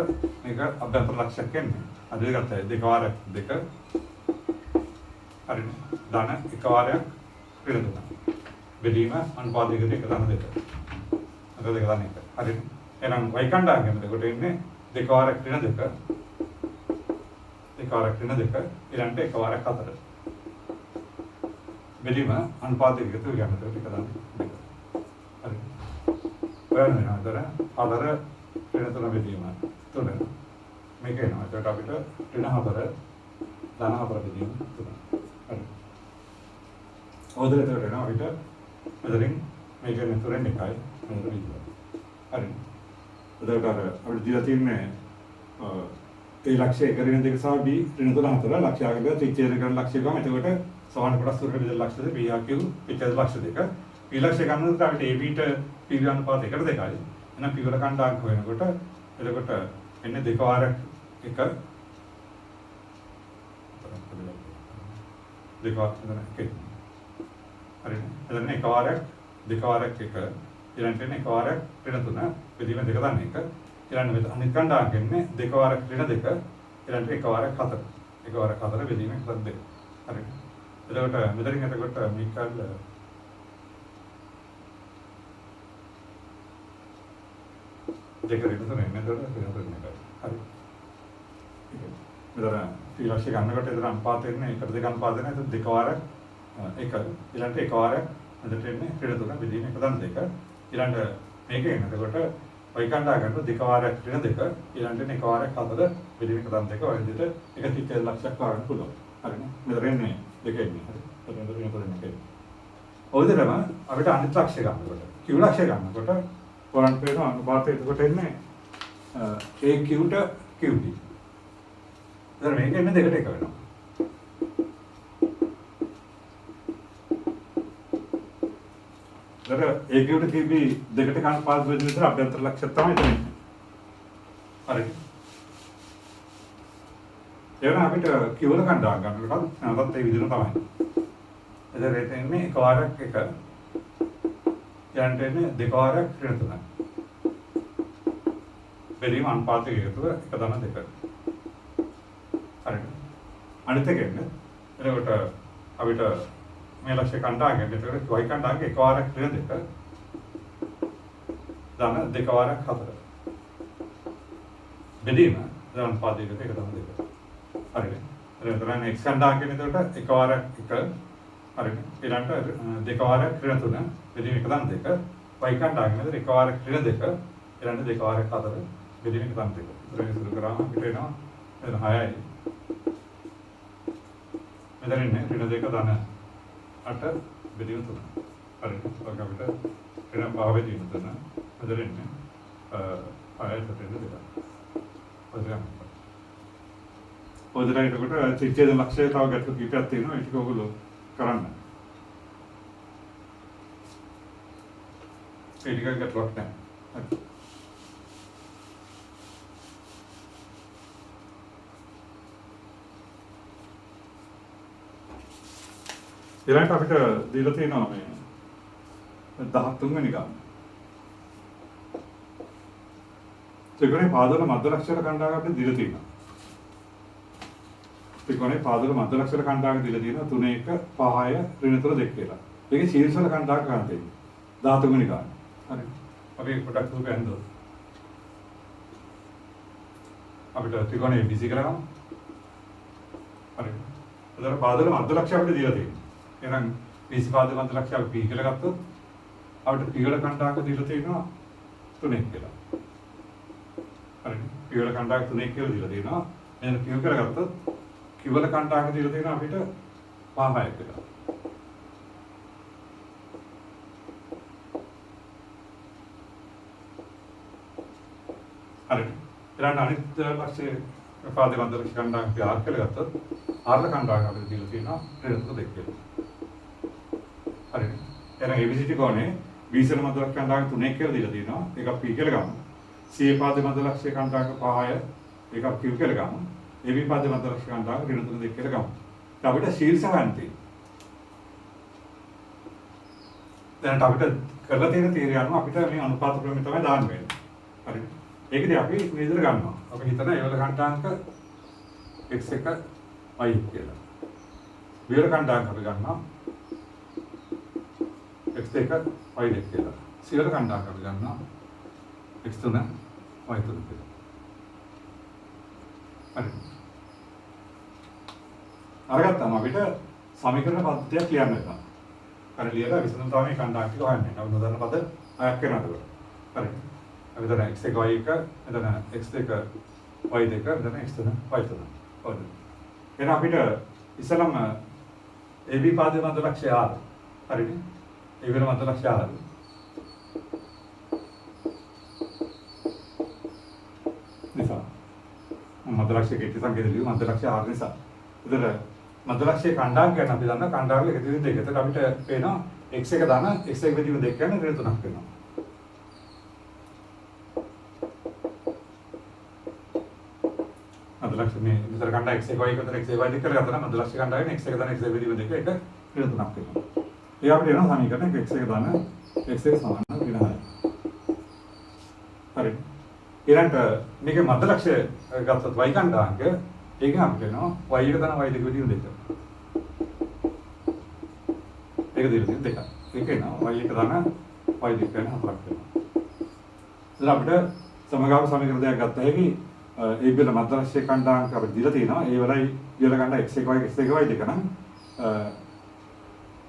මේක අභ්‍යන්තර ලක්ෂ්‍යයක් එන්නේ. අද ගත්තා දෙක වාරයක් දෙක. හරිද? ධන එක වාරයක් පිළිල දුන්නා. බෙදීම අනුපාතයකට එක ධන දෙක. අද දෙක ධන එක. හරිද? එහෙනම් y කණ්ඩායම ගන්නකොට එන්නේ දෙක වාරයක් ඍණ දෙක. දෙක වාරයක් ඍණ දෙක ඊළඟට එක වාරයක් හතර. බෙදීම අනුපාතයකට ගන්නකොට එක ධන දෙක. හරිද? ඔයන වෙනතර හතර ඍණ තුන බෙදීම තුන මේක එනවා. ඒකට අපිට ඍණ හතර ධන හතර බෙදීම තුන. හරි. ඕදලට වෙනවා අපිට මෙතනින් මේක මෙතරින් එකයි මෙතන විදිහට. හරි. එතකොට අපිට දීලා තියෙන්නේ ඒ ලක්ෂ්‍ය එක ඍණ දෙක සහ B ඍණ තුන හතර ලක්ෂ්‍ය ආකාරය ත්‍රිච්ඡේදනය කරන ලක්ෂ්‍ය ගම. එතකොට සමාන කොටස් තුනකට බෙදෙන ලක්ෂ්‍ය දෙක B හා Q ත්‍රිච්ඡේද ලක්ෂ්‍ය දෙක. P ලක්ෂ්‍ය ගන්නකොට අපිට AB ට PV අනුපාත 1:2යි. එහෙනම් P වල කණ්ඩායම හොයනකොට එතකොට එන්නේ දෙක වාරයක් එක දෙක වාරයක් එක. හරිද? එතන එක වාරයක් දෙක වාරයක් එක ඊළඟට එන්නේ එක වාරයක් ඍණ තුන බෙදීම දෙක ගන්න එක. ඊළඟට අනිත් කණ්ඩායම කියන්නේ දෙක වාරයක් ඍණ දෙක ඊළඟට එක වාරයක් හතර. එක වාරයක් හතර බෙදීම එක දෙක. හරිද? එතකොට මෙතනින් එතකොට මේකල් දෙක ඍණ තුන එන්නේ එතකොට ඍණ තුන එකයි. හරි. මෙතන P ලක්ෂ්‍ය ගන්නකොට එතන අනුපාත එන්නේ 1:2 අනුපාත එන්නේ. එතකොට දෙක වාරයක් එක ඊළඟට එක වාරයක් එතකොට එන්නේ ඍණ තුන බෙදීම එක ධන දෙක. ඊළඟට මේක එන්නේ එතකොට y කණ්ඩායම ගන්නකොට දෙක වාරයක් ඍණ දෙක ඊළඟට එක වාරයක් හතර බෙදීම එක ධන දෙක වගේ විදිහට එක ත්‍රිච්ඡේද ලක්ෂ්‍යයක් හොයන්න පුළුවන්. හරිනේ. මෙතන එන්නේ දෙක එන්නේ. හරි. එතකොට ඍණ තුන එකයි. ඔය විදිහටම අපිට අනිත් ලක්ෂ්‍ය ගන්නකොට Q ලක්ෂ්‍ය ගන්නකොට වරන් පේන අනුපාතය එතකොට එන්නේ AQ ට QB. දැන් මේක එන්නේ දෙකට එක වෙනවා. දැන් AQ ට QB දෙකට ගන්න පාස් වෙන විතර අභ්‍යන්තර ලක්ෂ්‍ය තමයි එතන. හරි. එවන අපිට Q වල කණ්ඩායම් ගන්නකොට නැවතත් ඒ විදිහම තමයි. එතන එන්නේ එක වාරයක් එක යන්ට එන්නේ දෙක වාරයක් ඍණ තුනක්. බෙදීම අනුපාතයක එකතුව එක ධන දෙක. හරිද? අනිත් එක එන්නේ එතකොට අපිට මේ ලක්ෂ්‍ය කණ්ඩායම එතකොට y කණ්ඩායම එක වාරයක් ඍණ දෙක ධන දෙක වාරයක් හතර. බෙදීම අනුපාතයක එක ධන දෙක. හරිද? එතකොට x කණ්ඩායම එතකොට එක වාරයක් එක හරිද? ඊළඟට දෙක වාරයක් ඍණ තුන බෙදීම එක ධන දෙක. y කණ්ඩායම එතකොට එක වාරයක් ඍණ දෙක ඊළඟට දෙක වාරයක් හතර බෙදීම එක ධන දෙක. ඒක සුළු කරාම අපිට එනවා එතන 6යි. මෙතන ඉන්නේ ඍණ දෙක ධන 8 බෙදීම 3. හරිද? ඔක අපිට ඍණ භාව බෙදීම 3. මෙතන ඉන්නේ 6යි 2. ඔයදලා එතකොට ත්‍රිච්ඡේද ලක්ෂ්‍ය තව ගැටලු කීපයක් තියෙනවා. ඒක ඔයගොල්ලෝ කරන්න. ඒ ටික ගැටලුවක් නැහැ. හරි. ඊළඟට අපිට දීලා තියෙනවා මේ 13 වෙනි ගාන. ත්‍රිකෝණේ පාදවල මධ්‍ය ලක්ෂ්‍යල කණ්ඩායම අපිට දීලා තියෙනවා. ත්‍රිකෝණේ පාදවල මධ්‍ය ලක්ෂ්‍යල කණ්ඩායම දීලා තියෙනවා 3 1 5 ඍණ 3 2 කියලා. ඒකේ ශීර්ෂවල කණ්ඩායම ගන්න තියෙනවා. 13 වෙනි ගාන. හරි. අපි පොඩක් දුරට යනවා. අපිට ත්‍රිකෝණේ ABC කරගමු. හරි. එතකොට පාදවල මධ්‍ය ලක්ෂ්‍ය අපිට දීලා තියෙනවා. එහෙනම් BC පාද මධ්‍ය ලක්ෂ්‍ය අපි P කියලා ගත්තොත් අපිට P වල කණ්ඩායම දීලා තියෙනවා 3ක් කියලා. හරි. P වල කණ්ඩායම 3ක් කියලා දීලා තියෙනවා. එහෙනම් Q කියලා ගත්තොත් Q වල කණ්ඩායම දීලා තියෙනවා අපිට 5ක් කියලා. හරි. ඊළඟ අනිත් ලක්ෂ්‍ය පාදේ මධ්‍ය ලක්ෂ්‍ය කණ්ඩායම අපි R කියලා ගත්තොත් R ල කණ්ඩායම අපිට දීලා තියෙනවා ඍණාත්මක 2 කියලා. හරි. එහෙනම් ABCD කෝණේ BC වල මධ්‍ය ලක්ෂ්‍ය කණ්ඩායම 3ක් කියලා දීලා තියෙනවා. ඒක P කියලා ගමු. CA පාදේ මධ්‍ය ලක්ෂ්‍ය කණ්ඩායම 5යි. ඒක Q කියලා ගමු. AB පාදේ මධ්‍ය ලක්ෂ්‍ය කණ්ඩායම ඍණාත්මක 2 කියලා ගමු. දැන් අපිට ශීර්ෂ හොයන්න තියෙනවා. දැන් අපිට කරලා තියෙන තීරය අනුව අපිට මේ අනුපාත ක්‍රමය තමයි දාන්න වෙන්නේ. හරි. ඒකදී අපි මේ විදිහට ගන්නවා. අපි හිතන ඒ වල කණ්ඩායමක x1 y කියලා. b වල කණ්ඩායමක අපි ගන්නවා x2 y2 කියලා. c වල කණ්ඩායමක අපි ගන්නවා x3 y3 කියලා. හරි. අරගත්තාම අපිට සමීකරණ පද්ධතියක් ලියන්න වෙනවා. හරි ලියලා විසඳුම තමයි මේ කණ්ඩායම ටික හොයන්නේ. අපි නොදන්න පද 6ක් වෙනවා ඒක. හරි. අපි දැන් x1 y1 එතන x2 y2 එතන x3 y3. හොඳයි. එහෙනම් අපිට ඉස්සලම AB පාදයේ මධ්‍ය ලක්ෂ්‍ය R. හරිද? ඒ වෙන මධ්‍ය ලක්ෂ්‍ය R. නිසා මධ්‍ය ලක්ෂ්‍ය කීටි සංකේත ලියු මධ්‍ය ලක්ෂ්‍ය R නිසා. උදේට මධ්‍ය ලක්ෂ්‍ය කණ්ඩායම් කියන අපි දන්නා කණ්ඩායම් වල එකතු වෙන දෙක. එතකොට අපිට පේනවා x1 දාන x1 වෙදීම දෙක කියන්නේ ඍණ 3ක් වෙනවා. මධ්‍ය ලක්ෂ්‍ය මේ විතර කණ්ඩායම් x1 y1 විතර x1 y2 කියලා ගත්තා නම් මධ්‍ය ලක්ෂ්‍ය කණ්ඩායම x1 දාන x1 වෙදීම දෙක එක ඍණ 3ක් වෙනවා. ඒ අපිට එනවා සමීකරණ x1 දාන x1 සමාන ඍණ 6. හරි. ඊළඟට මේකේ මධ්‍ය ලක්ෂ්‍ය ගත්තොත් y කණ්ඩායමක ඒකෙන් අපිට එනවා y1 දාන y2 වෙදීම දෙක. ඒක දෙල තියෙන දෙක. ඒක එනවා y1 දාන y2 වෙන 4ක් වෙනවා. ඉතින් අපිට සමගාම සමීකරණ දෙකක් ගත්තා හැකි ඒ වල මධ්‍ය ලක්ෂ්‍ය කණ්ඩායමක අපිට දීලා තියෙනවා. ඒ වලයි වල කණ්ඩායම x1 y x1 y2 නම්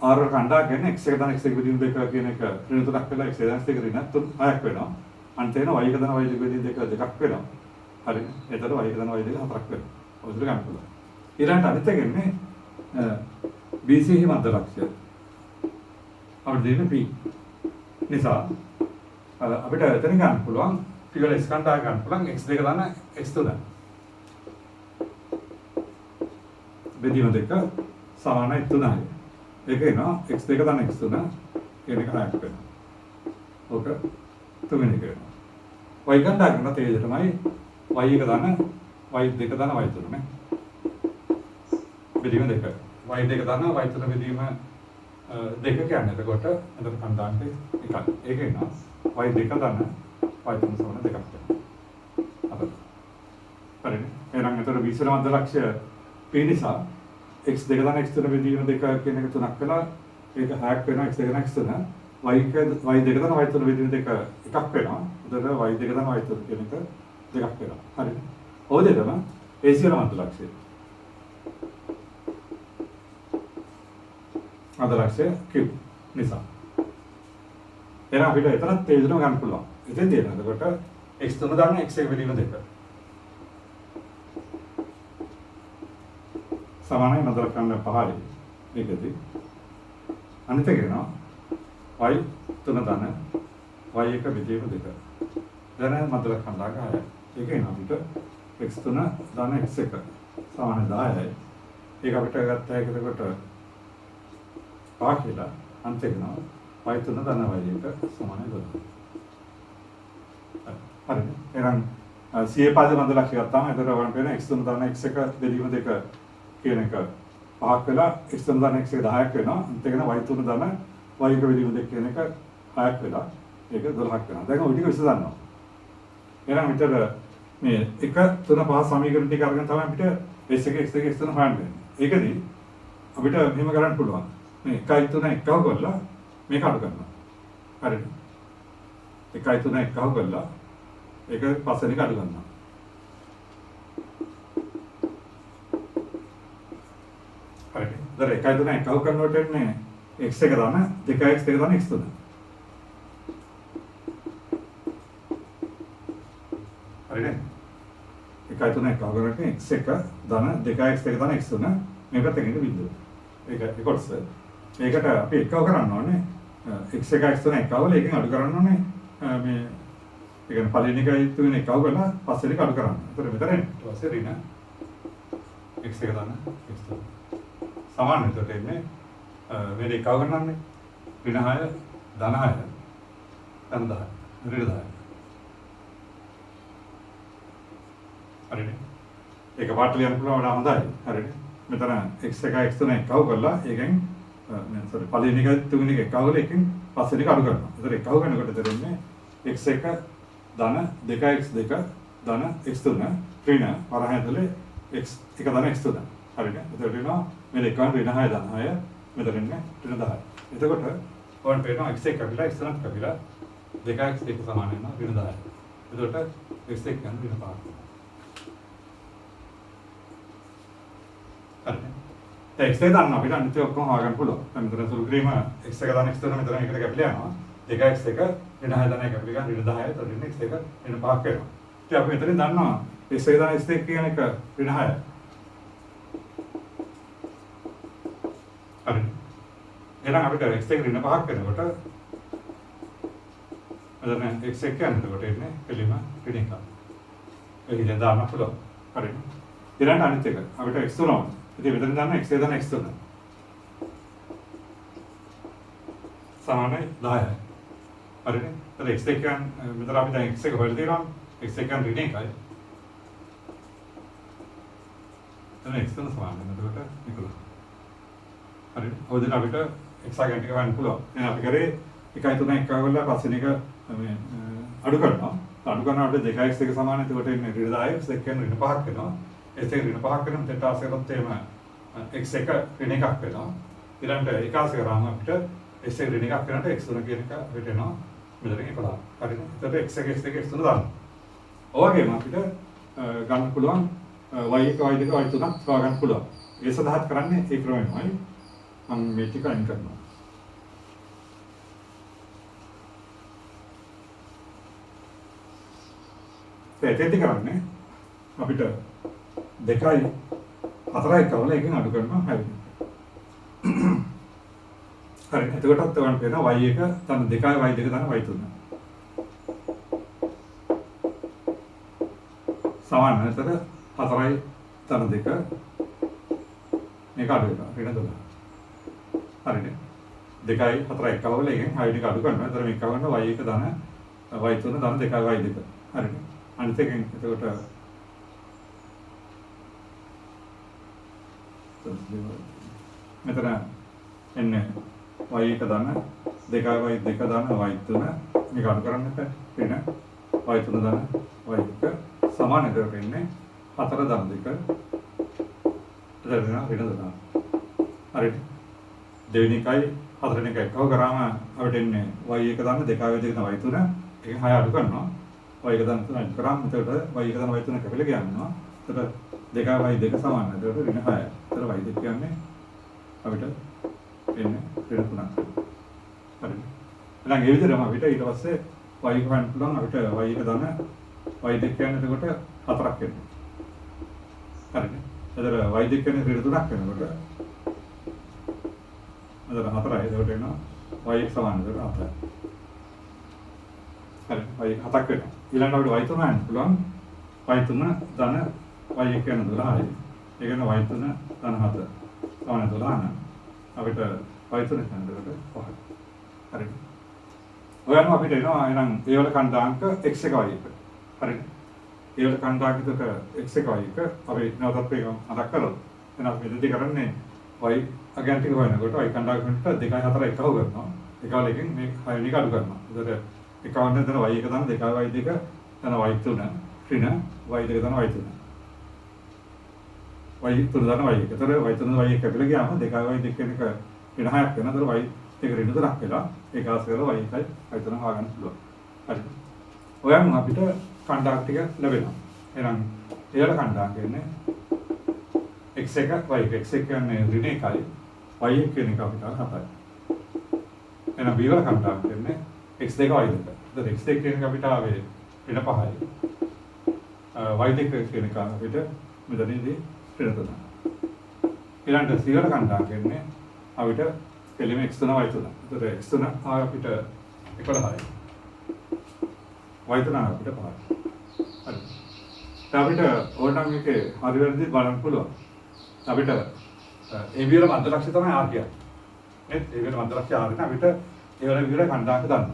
r වල කණ්ඩායම කියන්නේ x1 දාන x1 වෙදීම දෙක කියන එක ඍණ 3ක් වෙලා x1 දාන x1 ඍණ 6ක් වෙනවා. අන්තිම y1 දාන y2 වෙදීම දෙක දෙකක් වෙනවා. හරි. එතකොට y1 දාන y2 4ක් වෙනවා. ඔය විදිහට ගන්න පුළුවන්. ඊළඟට අනිත් එක එන්නේ BC මධ්‍ය ලක්ෂ්‍ය. අපිට දෙන්නේ P. නිසා අපිට එතන ගන්න පුළුවන් P වල S කණ්ඩායම ගන්න පුළුවන් x2 දාන x3 දාන. බෙදීම දෙක සමානයි 3යි. ඒක එනවා x2 දාන x3 කියන එක හයක් වෙනවා. ඕක තුන්වෙනි එක වෙනවා. y කණ්ඩායම තේජ තමයි y1 දාන y2 දාන y3 නේ. බෙදීම දෙක. y2 දාන y3 බෙදීම දෙක කියන්නේ එතකොට අතන කණ්ඩායමක එකක්. ඒක එනවා y2 දාන y3 සමාන දෙකක් වෙනවා. අපිට. හරිනේ. එහෙනම් එතකොට විශ්ව මධ්‍ය ලක්ෂ්‍ය P නිසා x2 දාන x3 බෙදීම දෙක කියන එක තුනක් වෙලා ඒක 6ක් වෙනවා x2 දාන x3 y2 දාන y3 බෙදීම දෙක එකක් වෙනවා. එතකොට y2 දාන y3 කියන එක දෙකක් වෙනවා. හරිනේ. ඔය දෙකම AC වල මධ්‍ය ලක්ෂ්‍ය. මධ්‍ය ලක්ෂ්‍ය Q නිසා. එහෙනම් අපිට එතනත් තේජන ගන්න පුළුවන්. එතෙන් දෙන්න. එතකොට x3 දාන්න x1 වෙදීම දෙක. සමානයි මධ්‍ය ලක්ෂ්‍ය 5යි. මේකදී අනිත් එක වෙනවා y3 දාන්න y1 වෙදීම දෙක. දැන් මධ්‍ය ලක්ෂ්‍ය 6යි. ඒක එනවා අපිට x3 දාන x1 සමාන 10යි. ඒක අපිට ගත්ත එක එතකොට පහ කියලා අන්තිමනවා y3 දාන y1 සමාන 12. හරිද? එහෙනම් CA පාදයේ මධ්‍ය ලක්ෂ්‍ය ගත්තාම එතකොට වරන් පේන x3 දාන x1 බෙදීම දෙක කියන එක පහක් වෙලා x3 දාන x1 10ක් වෙනවා. අන්තිමන y3 දාන y1 බෙදීම දෙක කියන එක 6ක් වෙලා ඒක 12ක් වෙනවා. දැන් ඔය ටික විසඳනවා. එහෙනම් විතර මේ 1 3 5 සමීකරණ ටික අරගෙන තමයි අපිට s1 x2 x3 හොයන්න වෙන්නේ. ඒකදී අපිට මෙහෙම කරන්න පුළුවන්. මේ 1 3 1 කරලා මේක අඩු කරනවා. හරිද? 1 3 1 කරලා ඒක පස්සෙන් එක අඩු කරනවා. ඒතර 1 3 එකව කරනකොට එන්නේ x එක දාන 2x 2 දාන x 3. හරිද? 1 3 එකව කරනකොට x එක දාන 2x 2 දාන x 3 මේකට එන්නේ බිඳුව. ඒක කොටස. ඒකට අපි එකව කරන්න ඕනේ x එක x 3 එකවල එකෙන් අඩු කරන්න ඕනේ මේ ඒ කියන්නේ පළවෙනි එකයි තුනේ එකව කරලා පස්වෙනි එක අඩු කරන්න. ඒතර මෙතන ඊට පස්සේ ඍණ x එක දාන x 3 සමාන එතකොට එන්නේ මේ එකව කරනන්නේ ඍණ 6 ධන 6 ධන 10 ඍණ 10. හරිනේ. ඒක පාට ලියන්න පුළුවන් වඩා හොඳයි. හරිනේ. මෙතන x එක x 3 එකව කරලා ඒකෙන් sorry පළවෙනි එක තුන්වෙනි එක එකව කරලා එකෙන් පස්වෙනි එක අඩු කරනවා. ඒතර එකව කරනකොට දෙන්නේ x එක ධන 2x 2 ධන x 3 ඍණ පරහ ඇතුලේ x එක ධන x 3. හරිනේ. එතකොට වෙනවා මේ එකවන් ඍණ 6 ධන 6 මෙතන ඉන්නේ ඍණ 10. එතකොට ඔයන් පේනවා x එක කපිලා x 3 කපිලා 2x 2 සමාන වෙනවා ඍණ 10. එතකොට x එක ගන්න ඍණ 5. හරිනේ. දැන් x එක දාන්න අපිට අනිත් ඔක්කොම හොයාගන්න පුළුවන්. දැන් මෙතන සුළු කිරීම x එක දාන x 3 මෙතන එකට කැපිලා යනවා. 2x 2 ඍණ 6 දාන එක කැපිලා ගන්න ඍණ 10. එතකොට x එක ඍණ 5ක් වෙනවා. ඉතින් අපි මෙතනින් දන්නවා x එක දාන x 2 කියන එක ඍණ 6. හරිනේ. එහෙනම් අපිට x එක ඍණ 5ක් වෙනකොට එතන x එක යනකොට එන්නේ එළිම ඍණ 1. ඒක ඉතින් දාන්න පුළුවන්. හරිනේ. ඊළඟ අනිත් එක අපිට x 3 ඕන. ඉතින් මෙතන දාන්න x එක දාන x 3 සමානයි 10යි. හරිනේ. එතන x එක මෙතන අපි දැන් x එක හොයලා තියෙනවා. x එක ඍණ 1යි. එතන x 3 සමාන වෙනකොට 11. හරිනේ. ඔය දෙන අපිට x ගන්න ටික ගන්න පුළුවන්. එහෙනම් අපි කරේ 1 3 1 කරලා පස්වෙනි එක මේ අඩු කරනවා. අඩු කරනවා අපිට 2x 2 සමාන. එතකොට එන්නේ ඍණ 10යි. x එක ඍණ 5ක් වෙනවා. x එක ඍණ 5ක් වෙනම දෙට ආසෙරොත් එහෙම x එක ඍණ 1ක් වෙනවා. ඊළඟට එක ආසෙ කරාම අපිට x එක ඍණ 1ක් වෙනකොට x 3 කියන එක අපිට එනවා මෙතන 11. හරිනේ. එතකොට x එක x 2 x 3 දාන්න. ඔයගෙම අපිට ගන්න පුළුවන් y එක y දෙක y තුනක් හොයාගන්න පුළුවන්. ඒ සඳහා කරන්නේ ඒ ක්‍රමයමයි. මම මේ ටික අයින් කරනවා. ඒකෙදි කරන්නේ අපිට 2යි 4යි කවල එකෙන් අඩු කරනවා හැවෙන්නේ. හරි. එතකොටත් ඔයගොල්ලෝ කියනවා y එක තන 2යි y දෙක තන y 3. සමාන නැතර 4යි තන 2 මේක අඩු වෙනවා. ඍණ 12. හරිනේ. 2යි 4යි කවල එකෙන් 6 ටික අඩු කරනවා. එතන මේක ගන්න y එක ධන y 3 ධන 2යි y 2. හරිනේ. අනිත් එකෙන් එතකොට මෙතන එන්නේ y එක ධන 2y 2 ධන y 3 මේක අඩු කරන්න එපා. ඍණ y 3 ධන y 1 සමාන එකට එන්නේ 4 ධන 2 එතන ඍණ 12. හරිද? දෙවෙනි එකයි හතරවෙනි එක එකව කරාම අපිට එන්නේ y එක ධන 2y 2 ධන y 3 එකෙන් 6 අඩු කරනවා. y එක ධන 3 අඩු කරාම එතකොට y එක ධන y 3 කැපිලා ගියනවා. එතකොට 2y 2 සමාන. එතකොට ඍණ 6. එතකොට y 2 කියන්නේ අපිට එන්නේ ඍණ 3ක්. හරිද? එහෙනම් ඒ විදිහටම අපිට ඊට පස්සේ y එක ගන්න පුළුවන් අපිට y එක ධන y 2 කියන්නේ එතකොට 4ක් වෙනවා. හරිද? එතකොට y 2 කියන්නේ ඍණ 3ක් වෙනකොට එතකොට 4යි. එතකොට එනවා y එක සමාන. එතකොට 4යි. හරි. y 7ක් වෙනවා. ඊළඟට අපිට y 3 ගන්න පුළුවන් y 3 ධන y 1 කියන 12යි. ඒ කියන්නේ y 3 ධන 7 සමාන 12 නම් අපිට y 3 ගන්නකොට 5යි. හරි. ඔයano අපිට එනවා එහෙනම් ඒ වල කණ්ඩාංක x එක y එක. හරිද? ඒ වල කණ්ඩාංක දෙක x එක y එක අපි නැවතත් මේක මතක් කරමු. එහෙනම් අපි මෙතනදී කරන්නේ y අගයන් ටික හොයනකොට y කණ්ඩාංක 2 4 එකව කරනවා. එකවල එකෙන් මේ 6 වෙනි එක අඩු කරනවා. ඒතර එකවන්න දෙන y එක තමයි 2y 2 තන y 3 ඍණ y 2 තන y 3 y 3 තන y 1. ඒතර y 3 y 1 කැපිලා ගියාම 2y 2 කියන එක ඍණ 6ක් වෙනවා. ඒතර y 2 ඍණ 3ක් වෙලා ඒක ආශ්‍රයව y 1යි y 3 හොයාගන්න පුළුවන්. හරි. ඔයන් අපිට කණ්ඩායම් ටික ලැබෙනවා. එහෙනම් ඒවල කණ්ඩායම් කියන්නේ x1 y1 x1 කියන්නේ ඍණ 1යි y කියන එක අපිට 7යි. එහෙනම් b වල කණ්ඩායම කියන්නේ x2 y2. එතකොට x2 කියන එක අපිට ආවේ ඍණ 5යි. y2 කියන එක අපිට මෙතනදී ඍණ 3යි. ඊළඟට c වල කණ්ඩායම කියන්නේ අපිට කෙලිම x3 y3. එතකොට x3 අපිට 11යි. y3 අපිට 5යි. හරි. අපිට ඕනනම් මේකේ හරි වැරදි බලන්න පුළුවන්. අපිට AB වල මධ්‍ය ලක්ෂ්‍ය තමයි R කියන්නේ. නේද? AB වල මධ්‍ය ලක්ෂ්‍ය R නේ අපිට ඒ වල විතර කණ්ඩායම ගන්න.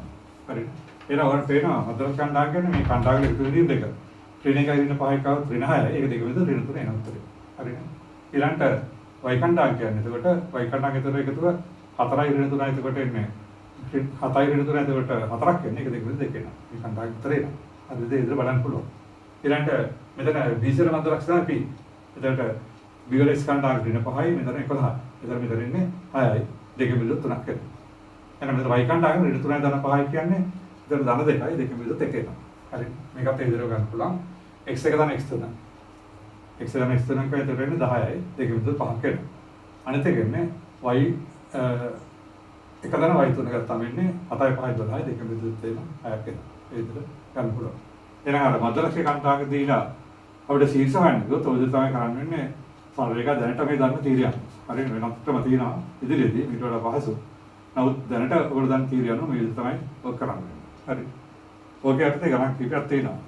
හරිද? එහෙනම් ඔයාලට පේනවා මධ්‍ය ලක්ෂ්‍ය කණ්ඩායම කියන්නේ මේ කණ්ඩායම එකතු වෙන දෙක. ඍණ 1යි ඍණ 5යි කව ඍණ 6යි. ඒක දෙක විතර ඍණ 3 එන උත්තරේ. හරිද? ඊළඟට y කණ්ඩායම කියන්නේ එතකොට y කණ්ඩායම එකතුව 4යි ඍණ 3යි එතකොට එන්නේ 7යි ඍණ 3යි එතකොට 4ක් එන්නේ. ඒක දෙක විතර දෙක එනවා. මේ කණ්ඩායම උත්තරේ එනවා. හරිද? ඒක බලන්න පුළුවන්. ඊළඟට මෙතන B වල මධ්‍ය ලක්ෂ්‍ය තමයි P. එතකොට B වල ස්කන්ධාංක ඍණ 5යි මෙතන 11යි. මෙතන ඉන්නේ 6යි. දෙකෙන් බෙදුවොත් 3ක් එනවා. එහෙනම් මෙතන y කණ්ඩායම ඍණ 3යි ධන 5යි කියන්නේ මෙතන ධන 2යි දෙකෙන් බෙදුවොත් 1 එනවා. හරි. මේකත් ඒ විදිහට ගන්න පුළුවන්. x1 ධන x3. x ධන x3 කෝ එතන වෙන්නේ 10යි. දෙකෙන් බෙදුවොත් 5ක් එනවා. අනිත් එක එන්නේ y එක ධන y3 ගත්තාම එන්නේ 7යි 5යි 12යි දෙකෙන් බෙදුවොත් එනවා 6ක් එනවා. ඒ විදිහට ගන්න පුළුවන්. එහෙනම් අර මධ්‍ය ලක්ෂ්‍ය කණ්ඩායම දීලා අපිට ශීර්ෂ හොයන්න ගියොත් ඔය විදිහට තමයි කරන්න වෙන්නේ. සමහරවිට දැනට මේ ධර්ම තීරයක්. හරි වෙනත්කම තියෙනවා ඉදිරියේදී ඊට වඩා පහසු. නමුත් දැනට ඔයගොල්ලෝ දන්න තීරය අනුව මේ විදිහට තමයි ඔක් කරන්නේ. හරි. ඕකේ අපිට ගණන් කීපයක් තියෙනවා.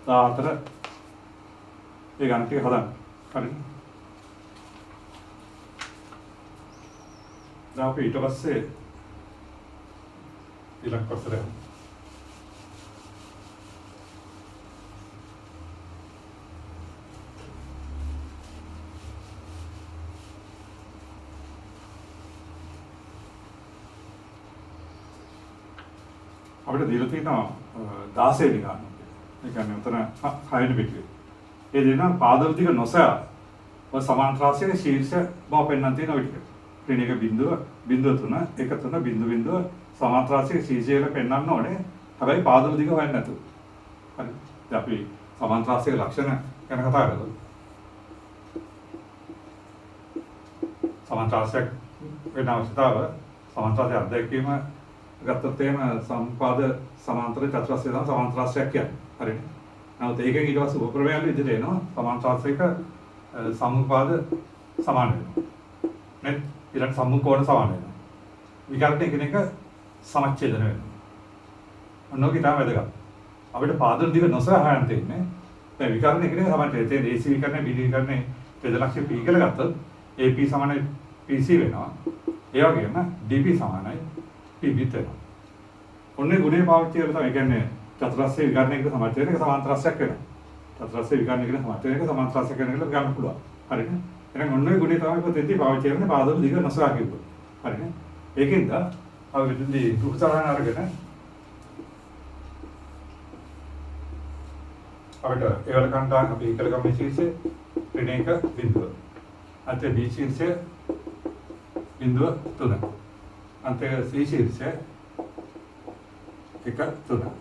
14 ඒ ගණන් ටික හදන්න. හරි. දැන් අපි ඊට පස්සේ ඊළඟ කොටසට අපිට දීලා තියෙනවා 16 වෙනි ගාන. ඒ කියන්නේ උතන 6 වෙනි පිටුවේ. ඒ දෙන පාදවල ටික නොසෑ ඔය සමාන්තර රාශියේ ශීර්ෂ බව පෙන්වන්න තියෙන ඔය ටික. ඍණ 1 බිඳුව 3 1 3 බිඳුව සමාන්තර රාශියේ ශීර්ෂය වල පෙන්වන්න ඕනේ. හැබැයි පාදවල ටික හොයන්න නැතුව. හරි. දැන් අපි සමාන්තර රාශියේ ලක්ෂණ ගැන කතා කරමු. සමාන්තර රාශියක් වෙන අවස්ථාව සමාන්තර රාශිය අධ්‍යක්ීම ගත්තොත් එහෙම සම්පාද සමාන්තර චතුරස්‍රය තමයි සමාන්තර රාශියක් කියන්නේ. හරිද? නමුත් ඒකෙන් ඊට පස්සේ උපක්‍රමයන් විදිහට එනවා සමාන්තර රාශියක සම්පාද සමාන වෙනවා. නේද? ඊළඟ සම්මුඛ සමාන වෙනවා. විකල්ප එකිනෙක සමච්ඡේදන වෙනවා. ඔන්නෝගේ තමයි වැදගත්. අපිට පාදවල දිග නොසහායන් තියෙන්නේ. දැන් විකල්ප එකිනෙක සමච්ඡේදය. ඒ AC විකල්පනේ BD විකල්පනේ වේද ලක්ෂ්‍ය P කියලා ගත්තොත් AP සමානයි PC වෙනවා. ඒ වගේම DP සමානයි පිවිත වෙනවා. ඔන්නේ ගුණේ පාවිච්චි කරලා තමයි කියන්නේ චතුරස්‍රය විකරණයක සමාන්තර එක සමාන්තර රාශියක් වෙනවා. චතුරස්‍රය විකරණයක සමාන්තර එක සමාන්තර රාශියක් වෙන කියලා ගන්න පුළුවන්. හරිද? එහෙනම් ඔන්නේ ගුණේ තමයි පොතේදී පාවිච්චි කරන්නේ පාදවල දිග නොසලා කිව්වොත්. හරිද? ඒකෙන්ද අපි මෙතනදී උපසරණ අරගෙන අපිට ඒවල කණ්ඩායම අපි එකල ගමනේ ශීර්ෂය ඍණ 1 බිඳුව. අතේ B ශීර්ෂය බිඳුව 3. अंत C शीर्षे 1 3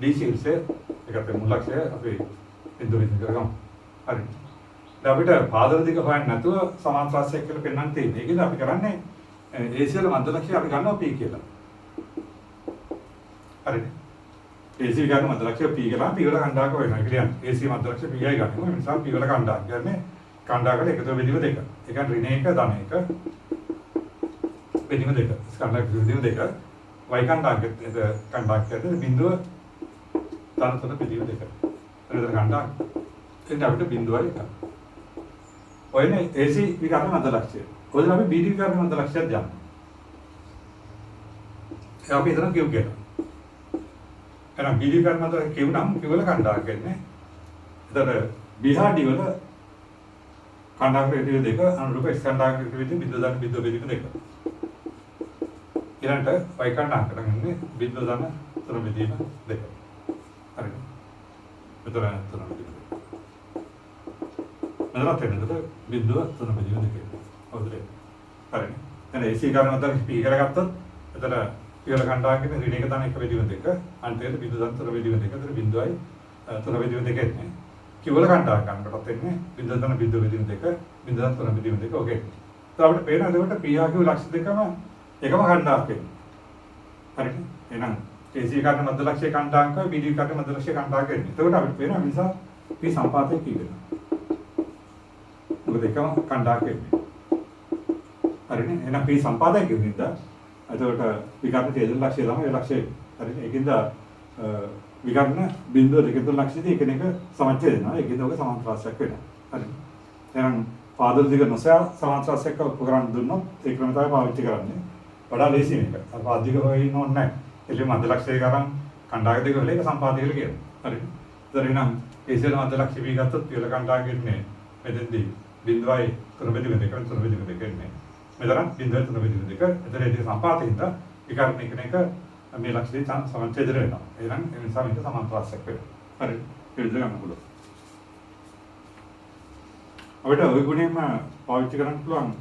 D शीर्षे एक मूलक्षे अभी बिंदु बिंदु करगम हरी අපිට පාදවල දිග හොයන්න නැතුව සමාන්තර රාශියක් කියලා පෙන්වන්න තියෙන්නේ. ඒකද අපි කරන්නේ AC වල මධ්‍ය ලක්ෂ්‍ය අපි ගන්නවා P කියලා. හරිද? AC ගන්න මධ්‍ය ලක්ෂ්‍ය P කියලා P වල කණ්ඩායමක වෙනවා. ඒ කියන්නේ AC මධ්‍ය ලක්ෂ්‍ය P යි ගන්නවා. ඒ නිසා P වල කණ්ඩායම කියන්නේ කණ්ඩායමකට එකතු බෙදීම දෙක. ඒ කියන්නේ ඍණ 1 ධන 1 බෙදීම දෙක. ස්කන්ධක බෙදීම දෙක. y කණ්ඩායමක කණ්ඩායමකට බිඳුව ධන 3 බෙදීම දෙක. එතන කණ්ඩායම එතන අපිට බිඳුවයි එක. ඔයනේ AC විකර්ණ මධ්‍ය ලක්ෂ්‍ය. ඔයදලා අපි BD විකර්ණ මධ්‍ය ලක්ෂ්‍යයක් ගන්නවා. ඒ අපි එතන කියු කියනවා. එහෙනම් BD විකර්ණ මධ්‍ය කියුනම් කිවල කණ්ඩායම කියන්නේ. එතන BHD වල කණ්ඩායම බෙදීම දෙක අනුරූප ස්කන්ධාංග බෙදීම බිඳුව ධන බිඳුව බෙදීම දෙක. ඊළඟට y කණ්ඩායමකට ගන්නේ බිඳුව ධන 3 බෙදීම දෙක. හරිද? මෙතන 3 බෙදීම. මෙතනත් එන්නද බිඳුව 3 බෙදීම දෙක. හවුද? හරිනේ. දැන් AC ගානකට P කරගත්තොත් එතන පියවර කණ්ඩායමකින් ඍණ 1 ධන 1 බෙදීම දෙක අන්තිමට බිඳුව ධන 3 බෙදීම දෙක. එතන බිඳුවයි 3 බෙදීම දෙක එන්නේ. කිවල කණ්ඩායම ගන්නකොටත් එන්නේ බිඳුව ධන බිඳුව බෙදීම දෙක බිඳුව ධන 3 බෙදීම දෙක ඔකේ. අපිට පේන එතකොට P ආ කියු ලක්ෂ දෙකම එකම කණ්ඩායමක් වෙනවා. හරිද? එහෙනම් AC කාර්ය මධ්‍ය ලක්ෂ්‍ය කණ්ඩායමකයි BD කාර්ය මධ්‍ය ලක්ෂ්‍ය කණ්ඩායමක් වෙන්නේ. එතකොට අපිට පේනවා නිසා P සම්පාතය කී වෙනවා. මොකද එකම කණ්ඩායමක් වෙන්නේ. හරිනේ? එහෙනම් P සම්පාදය කියුවින්ද එතකොට විකර්ණ තේජන ලක්ෂ්‍ය තමයි ඒ ලක්ෂ්‍යය. හරිනේ? ඒකින්ද විකර්ණ බිඳුව දෙක තුන ලක්ෂ්‍යදී එකිනෙක සමච්ඡේද වෙනවා. ඒකින්ද ඔක සමාන්තරාංශයක් වෙනවා. හරිනේ? එහෙනම් පාදල දිග නොසෑ සමාන්තරාංශයක් උපකරණ දුන්නොත් ඒ ක්‍රම තමයි පාවිච්චි කරන්නේ. වඩා ලේසි මේක. අර පාදික හොයන්න ඕනේ නැහැ. එළිය මධ්‍ය ලක්ෂ්‍යය කරන් කණ්ඩායම දෙක වල එක සම්පාදය කියලා කියනවා. හරිනේ? ඒතර එහෙනම් ඒසෙල මධ්‍ය ලක්ෂ්‍ය වී ගත්තොත් පියල කණ්ඩායම ඉන්නේ මෙතෙන්දී බිඳුවයි තුන බෙදීම දෙක තුන බෙදීම දෙක ඉන්නේ. මෙතරම් බිඳුවයි තුන බෙදීම දෙක. එතන ඒ සම්පාදින්ද විකර්ණ එකිනෙක මේ ලක්ෂ්‍යය සමච්ඡේද වෙනවා. එහෙනම් ඒ නිසා මේක සමාන්තරාංශයක් වෙනවා. හරි. ඒ විදිහට ගන්න පුළුවන්. අපිට ওই ගුණෙම පාවිච්චි කරන්න පුළුවන්.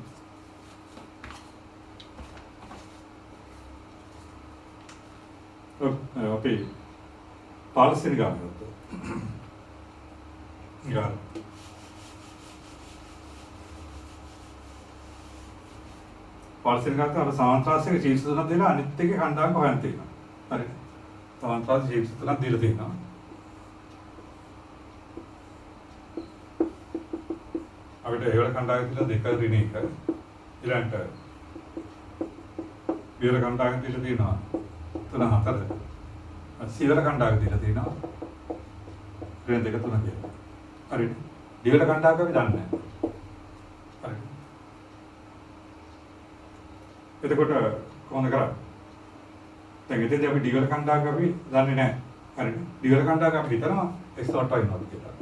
අපේ පාලසිරි ගන්නත්. ගන්න. පාලසිරි ගන්න අර සමාන්තරාංශයක ශීර්ෂ තුනක් දෙලා අනිත් එකේ කණ්ඩායම හොයන්න තියෙනවා. හරිද? සමාන්තරාංශ ශීර්ෂ තුනක් දීලා තියෙනවා. අපිට ඒවල කණ්ඩායම කියලා දෙක ඍණ එක. ඊළඟට බියවල කණ්ඩායම කියලා තියෙනවා. තුන හතර. සීවල කණ්ඩායම කියලා තියෙනවා. ඍණ දෙක තුන කියලා. හරිද? දිවල කණ්ඩායම අපි දන්නේ නැහැ. හරිද? එතකොට කොහොමද කරන්නේ? දැන් එතෙන්දී අපි දිවල කණ්ඩායම අපි දන්නේ නැහැ. හරිද? දිවල කණ්ඩායම අපි හිතනවා එක්ස්ට්‍රෝට් වෙනවා කියලා.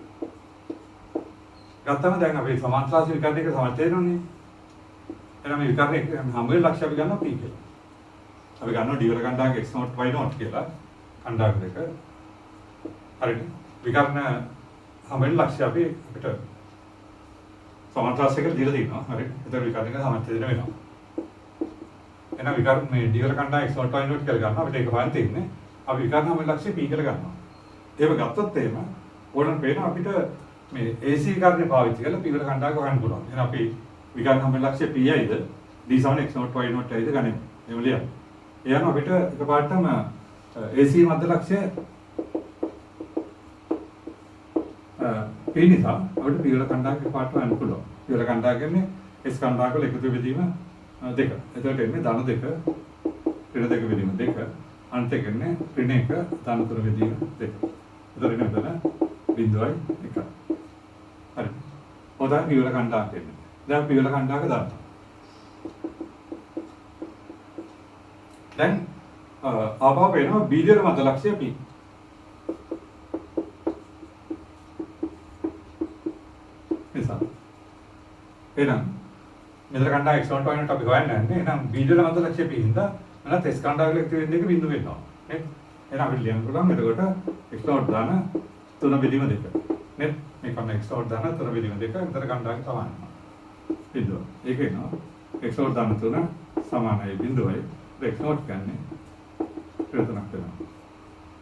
ගත්තම දැන් අපි සමාන්තරාංශ විකර්ණ එක සමච්ඡේදනෝනේ. එහෙනම් මේ විකර්ණ හැම වෙලේ ලක්ෂ්‍ය අපි ගන්නවා P කියලා. අපි ගන්නවා ඩිවල කණ්ඩායමක x not y not කියලා කණ්ඩායම දෙක. හරිද? විකර්ණ හැම වෙලේ ලක්ෂ්‍ය අපිට සමාන්තරාංශයක දීලා තියෙනවා. හරිද? ඒතර විකර්ණ එක සමච්ඡේදන වෙනවා. එහෙනම් විකර්ණ මේ ඩිවල කණ්ඩායම x not y not කියලා ගන්නවා. අපිට ඒක හොයන්න තියෙන්නේ. අපි විකර්ණ හැම ලක්ෂ්‍ය P කියලා ගන්නවා. එහෙම ගත්තොත් එහෙම ඕනනම් පේනවා අපිට මේ AC විකර්ණය පාවිච්චි කරලා P වල කණ්ඩායම හොයන්න පුළුවන්. එහෙනම් අපි විකර්ණ හැම ලක්ෂ්‍ය P යයිද D7 x not y not යයිද ගනිමු. එහෙම ලියන්න. එයාම අපිට එකපාරටම AC මධ්‍ය ලක්ෂ්‍ය P නිසා අපිට P වල කණ්ඩායම එකපාරට හොයන්න පුළුවන්. P වල කණ්ඩායම කියන්නේ S කණ්ඩායම වල එකතු බෙදීම දෙක. එතකොට එන්නේ ධන දෙක, ඍණ දෙක බෙදීම දෙක. අනිත් එක එන්නේ ඍණ එක, ධන තුන බෙදීම දෙක. එතකොට එන්නේ මෙතන බිඳුවයි එකයි. හරි. ඔතන P වල කණ්ඩායම එන්නේ. දැන් P වල කණ්ඩායම දාන්න. දැන් ආපහු වෙනවා B වල මධ්‍ය ලක්ෂ්‍ය P. නිසා එහෙනම් මෙතන කණ්ඩායම x not y not අපි හොයන්නේ නැහැ. එහෙනම් B වල මධ්‍ය ලක්ෂ්‍ය P හින්දා මනත් S කණ්ඩායම වල තියෙන එක බිඳුව වෙනවා. නේද? එහෙනම් අපිට ලියන්න පුළුවන් එතකොට x not දාන තුන බෙදීම දෙක. නේද? මේ කන්න x not දාන තුන බෙදීම දෙක විතර කණ්ඩායම සමානයි. බිඳුව. ඒක එනවා x not දාන තුන සමානයි බිඳුවයි. x not කියන්නේ තුනක් වෙනවා.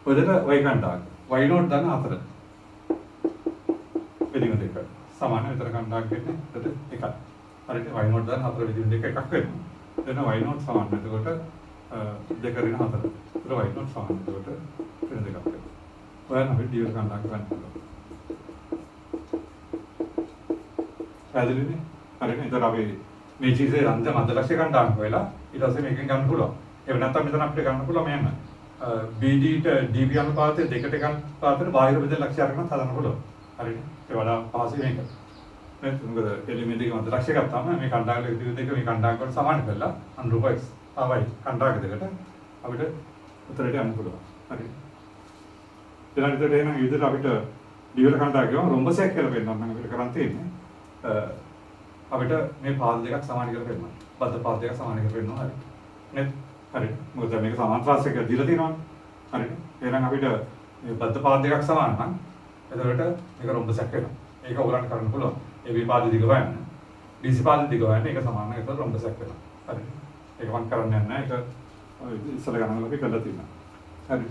ඔයදට y කණ්ඩායම y not දාන හතර. බෙදීම දෙක. සමාන විතර කණ්ඩායම කියන්නේ එතකොට එකයි. හරියට y not දාන හතර බෙදීම දෙක එකක් වෙනවා. එතන y not සමාන. එතකොට දෙක ඍණ හතර. එතකොට y not සමාන. එතකොට ඍණ දෙකක් වෙනවා. ඔයන අපි ඩිවල් කණ්ඩායම ගන්න පුළුවන්. පැහැදිලිනේ? හරිනේ. එතකොට අපි මේ චීසේ අන්ත මධ්‍ය ලක්ෂ්‍ය කණ්ඩායම වෙලා ඊට පස්සේ මේකෙන් ගන්න පුළුවන්. එහෙම නැත්නම් මෙතන අපිට ගන්න පුළුවන් මෙන්න BD ට DB අනුපාතය දෙකට ගන්න පාතට බාහිර බෙදෙන ලක්ෂ්‍ය අරගෙන හදන්න පුළුවන්. හරිනේ. ඒ වඩා පහසුයි මේක. නේද? මොකද එලිමෙන්ට් එකේ මධ්‍ය ලක්ෂ්‍ය ගත්තාම මේ කණ්ඩායම දෙක මේ කණ්ඩායම වලට සමාන කරලා අනුරූප x ආවයි කණ්ඩායම දෙකට අපිට උත්තරයට යන්න පුළුවන්. හරි. ඊළඟට එන විදිහට අපිට ඩිවල කණ්ඩායම රොම්බසයක් කියලා පෙන්නන්න නම් අපිට කරන් තියෙන්නේ අපිට මේ පාද දෙකක් සමාන කියලා පෙන්නන්න. බද්ධ පාද දෙකක් සමාන කියලා පෙන්නනවා. හරි. නේද? හරි. මොකද මේක සමාන්තරාංශයක දීලා තියෙනවානේ. හරි. එහෙනම් අපිට මේ බද්ධ පාද දෙකක් සමාන නම් එතකොට මේක රොම්බසයක් වෙනවා. ඒක ඔයගලන්ට කරන්න පුළුවන්. ඒ විපාද දිග හොයන්න. DC පාද දිග හොයන්න ඒක සමාන නම් එතකොට රොම්බසයක් වෙනවා. හරි. ඒක මම කරන්න යන්නේ නැහැ. ඒක ඉස්සර ගණන් අපි කරලා තියෙනවා. හරි.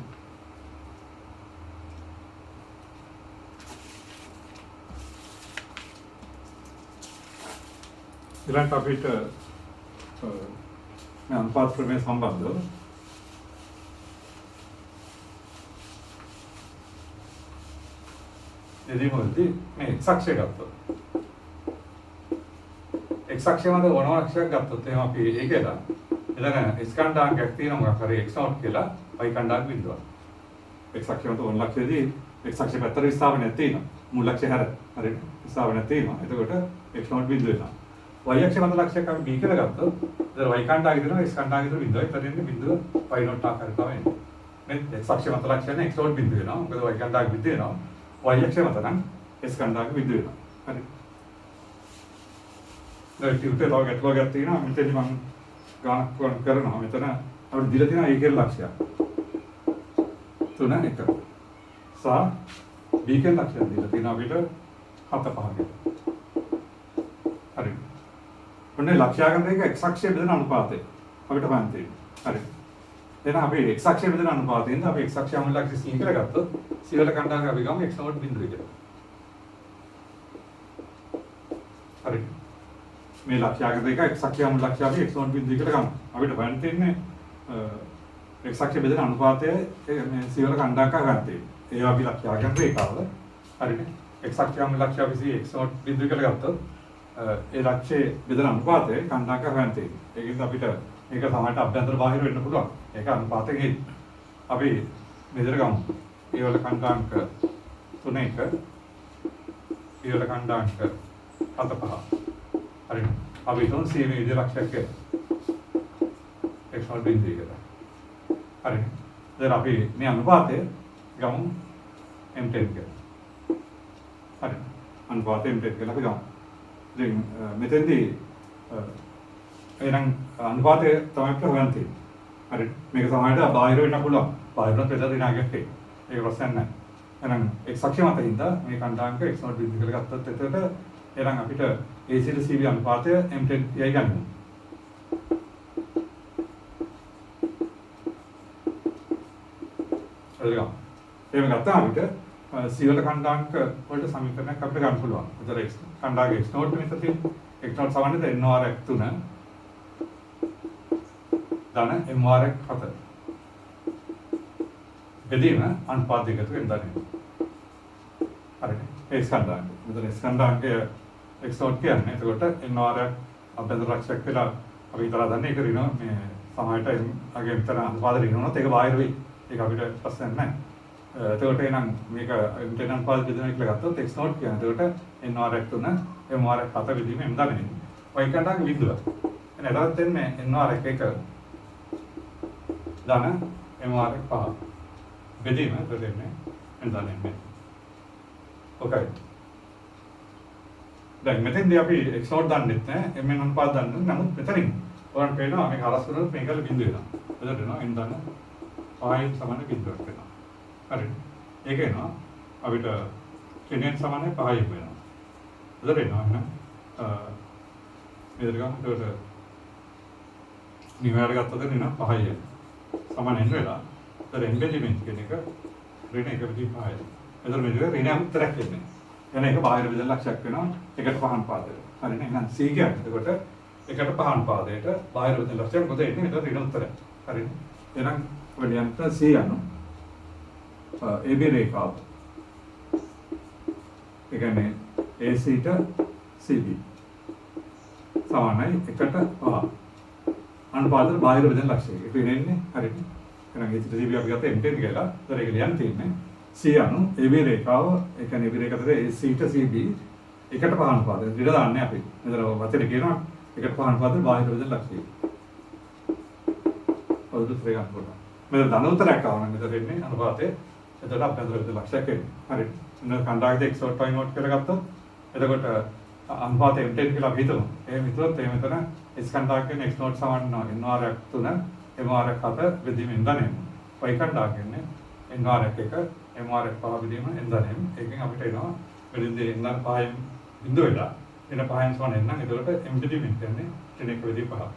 ඊළඟට අපිට මේ අනුපාත ක්‍රමයේ සම්බන්ධව එදිමොල්දී මේ x අක්ෂය ගත්තොත් x අක්ෂය මත ඕනම අක්ෂයක් ගත්තොත් එහෙනම් අපි ඒකේලා එතන s කණ්ඩායමක් තියෙනවා මොකක් හරි x0 කියලා y කණ්ඩායම බිඳුවක්. x අක්ෂය මත ඕන ලක්ෂයේදී x අක්ෂය පැත්තට විස්ථාපනයක් තියෙනවා. මුල් ලක්ෂය හැර හරියට විස්ථාපනයක් තියෙනවා. එතකොට x0 බිඳුව වෙනවා. y අක්ෂය මත ලක්ෂයක් අපි b කියලා ගත්තොත් එතන y කණ්ඩායම දෙනවා x කණ්ඩායම දෙනවා බිඳුව. එතන ඉන්නේ බිඳුව y0 ආකාරයට තමයි එන්නේ. මේ x අක්ෂය මත ලක්ෂයනේ x0 බිඳුව වෙනවා. මොකද y කණ්ඩායම බිඳුව වෙනවා. y අක්ෂය මත නම් s කණ්ඩායම බිඳුව වෙනවා. හරි. දැන් ටියුටර් ලොග් ගැටලුවක් තියෙනවා. මෙතනදි මම ගණන් කරනවා. මෙතන අපිට දීලා තියෙනවා a කියලා ලක්ෂයක්. 3 1. සහ b කියලා ලක්ෂයක් දීලා තියෙනවා අපිට 7 5 හරි. ඔන්නේ ලක්ෂයාගම දෙක x අක්ෂය බෙදෙන අනුපාතය අපිට හොයන්න තියෙනවා. හරි. එහෙනම් අපි x අක්ෂය බෙදෙන අනුපාතයෙන් අපි x අක්ෂය මුල් ලක්ෂය c කියලා ගත්තොත් c වල කණ්ඩායම අපි ගමු x0 බිඳුව කියලා. හරි. මේ ලක්ෂයාගම දෙක x අක්ෂය මුල් ලක්ෂය අපි x0 බිඳුව කියලා ගමු. අපිට හොයන්න තියෙන්නේ x අක්ෂය බෙදෙන අනුපාතය මේ c වල කණ්ඩායමක් ගන්න තියෙනවා. ඒ අපි ලක්ෂයාගම රේඛාවල හරිනේ. x අක්ෂය මුල් ලක්ෂය අපි c x0 බිඳුව කියලා ගත්තොත් ඒ ලක්ෂයේ බෙදෙන අනුපාතය කණ්ඩායමක් ගන්න තියෙනවා. ඒකෙන් අපිට මේක සමහරට අභ්‍යන්තර බාහිර වෙන්න පුළුවන්. ඒක අනුපාතකෙයි. අපි මෙතන ගමු. ඒ වල කණ්ඩායමක 3 1 ඒ වල කණ්ඩායමක 7 5. හරි. අපි හිතමු c මේ විදිහ ලක්ෂයක් කියලා. x0 බිඳුව කියලා. හරි. දැන් අපි මේ අනුපාතය ගමු m10 කියලා. හරි. අනුපාතය m10 කියලා අපි ගමු. දැන් මෙතෙන්දී එහෙනම් අනුපාතය තමයි අපිට හොයන්න තියෙන්නේ. හරි. මේක සමහරවිට බාහිර වෙන්න පුළුවන්. බාහිරට බෙදලා දෙන එකක් ඒක. ඒක ප්‍රශ්න නැහැ. එහෙනම් x අක්ෂය මත හින්දා මේ කණ්ඩායමක x0 බිඳුව කියලා ගත්තොත් එතකොට එහෙනම් අපිට AC to CB අනුපාතය m10 යයි ගන්න. හරිද? එහෙම ගත්තාම අපිට C වල කණ්ඩායමක වලට සමීකරණයක් අපිට ගන්න පුළුවන්. ඒතර x කණ්ඩායමක x0 මෙතන තියෙන්නේ. x0 සමන්නේ nr 3 ධන mr 4. බෙදීම අනුපාත දෙකතු වෙන දන්නේ. හරිද? ඒ කණ්ඩායම. මෙතන s කණ්ඩායමක x0 කියන්නේ එතකොට nr අභ්‍යන්තර ලක්ෂයක් කියලා අපි හිතලා දන්නේ. ඒක ඍණ මේ සමහරට අගේ විතර අනුපාත ඍණුනොත් ඒක බාහිර වෙයි. ඒක අපිට ප්‍රශ්නයක් නැහැ. එතකොට එහෙනම් මේක m10 අනුපාත බෙදෙනවා කියලා ගත්තොත් x0 කියන්නේ එතකොට nr 3 mr 4 බෙදීම m දන්නේ. y කණ්ඩායමක බිඳුව. එහෙනම් එතකොට එන්නේ nr 1 ධන mr 5 බෙදීම දෙන්නේ m දන්නේ. ඔකයි. දැන් මෙතෙන්දී අපි x0 දන්නෙත් නැහැ mn අනුපාත දන්නේ නැහැ. නමුත් මෙතනින් ඔයාලට පේනවා මේක හරස් කරනොත් මේකල බිඳුව වෙනවා. එතකොට එනවා n දන්න 5 සමාන බිඳුවක් වෙනවා. හරිද? ඒක එනවා අපිට n සමාන 5 වෙනවා. එතකොට එනවා එහෙනම් මෙතන ගමු. එතකොට නිවාර ගත්තද නේ 5 සමාන n වෙලා. එතකොට n බෙදීමෙන් කියන එක ඍණ 1 බෙදී 5යි. එතකොට මේක ඍණ අතරක් එන්නේ. එන එක බාහිර බෙදෙන ලක්ෂයක් වෙනවා 1ට 5 පාදයට. හරිනේ. එහෙනම් c කියන්නේ එතකොට 1ට 5 පාදයට බාහිර බෙදෙන ලක්ෂයක් මොකද එන්නේ? එතකොට ඍණ උත්තරය. හරිනේ. එහෙනම් වලියන්ට c අනු AB රේඛාව. ඒ කියන්නේ AC ට CB සමානයි 1ට 5. අනුපාතය බාහිර බෙදෙන ලක්ෂයක. ඒක වෙන්නේ හරිනේ. එහෙනම් AC ට CB අපි ගත්ත m10 කියලා. ඒතර ඒක ලියන්න තියෙන්නේ C අනු AB රේඛාව. ඒ කියන්නේ AB රේඛාවේ AC ට CB 1ට 5 අනුපාතය. ඊට දාන්නේ අපි. මෙතන වචනේ කියනවා 1ට 5 අනුපාතය බාහිර බෙදෙන ලක්ෂයක. පොදු ත්‍රි ගන්න පුළුවන්. මෙතන ධන උත්තරයක් ආවම මෙතන එන්නේ අනුපාතය. එතකොට අභ්‍යන්තර බෙදෙන ලක්ෂයක් එන්නේ. හරිද? එන්න කණ්ඩායමක x0 y0 කියලා ගත්තොත් එතකොට අනුපාතය m10 කියලා අපි හිතමු. එහෙම හිතුවොත් එහෙම මෙතන s කණ්ඩායමක x0 සමාන nr 3 mr 4 බෙදීම ඉඳන්නේ. y කණ්ඩායමක nr 1 mr 5 බෙදීම ඉඳන්නේ. ඒකෙන් අපිට එනවා බෙදීම nr 5න් බිඳුව වෙලා එන 5න් සමාන එන්න. එතකොට m බෙදීම ඉන්නේ 1 බෙදී 5.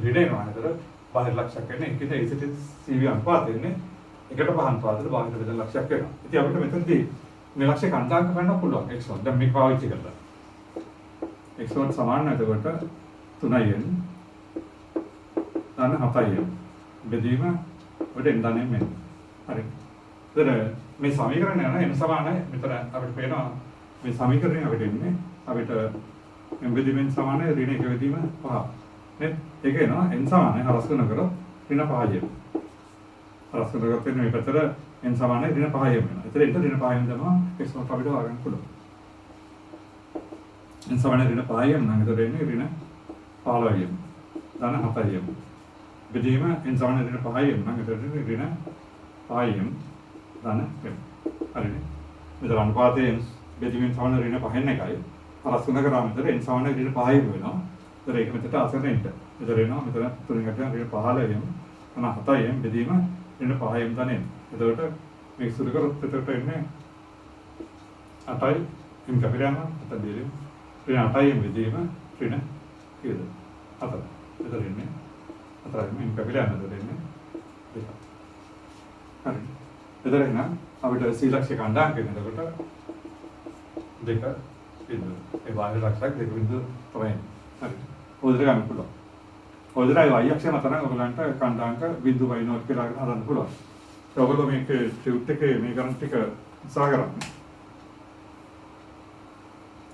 ඍණ එනවා. එතකොට බාහිර ලක්ෂයක් වෙන්නේ. ඒකද AC to CB අනුපාතය එන්නේ 1ට 5 අනුපාතයට බාහිර බෙදෙන ලක්ෂයක් වෙනවා. ඉතින් අපිට මෙතනදී මේ ලක්ෂය කණ්ඩායමක ගන්න පුළුවන් x1. දැන් මේක පාවිච්චි කරලා x1 සමාන එතකොට 3යෙන් ධන 7යෙන් බෙදීම ඔබට n ධනෙන් මෙන්න. හරි. ඒතර මේ සමීකරණය යන n සමානයි මෙතන අපිට පේනවා මේ සමීකරණය අපිට එන්නේ අපිට m බෙදීමෙන් සමානයි ඍණ 1 බෙදීම 5. නේ? ඒක එනවා n සමානයි හරස් කරන කරොත් ඍණ 5යි. හරස් කරන කරොත් එන්නේ මේ පැත්තට n සමානයි ඍණ 5යි වෙනවා. ඒතර එන්න ඍණ 5යි දානවා x මොකක් අපිට හොයාගන්න පුළුවන්. n සමානයි ඍණ 5යි නම් ඒතර එන්නේ ඍණ 15යි. ධන 7යි. බෙදීම n සමානයි ඍණ 5යි නම් ඒතර එන්නේ ඍණ 5යි. ධන 1. හරිනේ. මෙතන අනුපාතයෙන් බෙදීමෙන් සමාන ඍණ 5න් එකයි. හරස් කරන කරාම ඒතර n සමානයි ඍණ 5යි වෙනවා. ඒතර ඒක මෙතට අසරණ එන්න. ඒතර එනවා මෙතන තුنين ගන්න ඍණ 15යි. අන 7යි බෙදීම ඍණ 5යි ධනෙන්. එතකොට මේක සුදු කරොත් එතකොට එන්නේ 8යි m කපිරාම 7 දෙලෙම ඍණ 8යි බෙදීම ඍණ කීයද? 4. එතකොට එන්නේ 4යි m කපිරාම එතකොට එන්නේ 2. හරි. එතකොට එනවා අපිට සීලක්ෂ කණ්ඩායම් කියන එතකොට 2 බිඳුව. ඒ බාහිර ලක්ෂයක් 2 බිඳුව තමයි. හරි. ඔය විදිහට ගන්න පුළුවන්. ඔය විදිහට y අක්ෂය මත නම් ඔයගලන්ට කණ්ඩායම්ක බිඳුව y0 කියලා හදන්න පුළුවන්. ඒ ඔයගොල්ලෝ මේක ටියුට් එකේ මේ ගණන් ටික උත්සාහ කරන්න.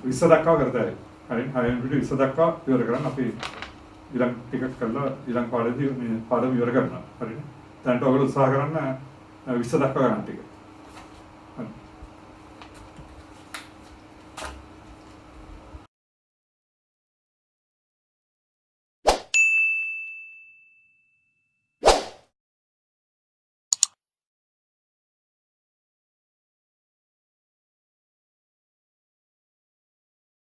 20 දක්වා කරතයි. හරි. 6 වෙනි 20 දක්වා ඉවර කරන්න අපි ඊළඟ ටිකක් කරලා ඊළඟ පාඩේදී මේ පාඩම ඉවර කරනවා. හරිනේ. දැන්ට ඔයගොල්ලෝ උත්සාහ කරන්න 20 දක්වා ගන්න ටික.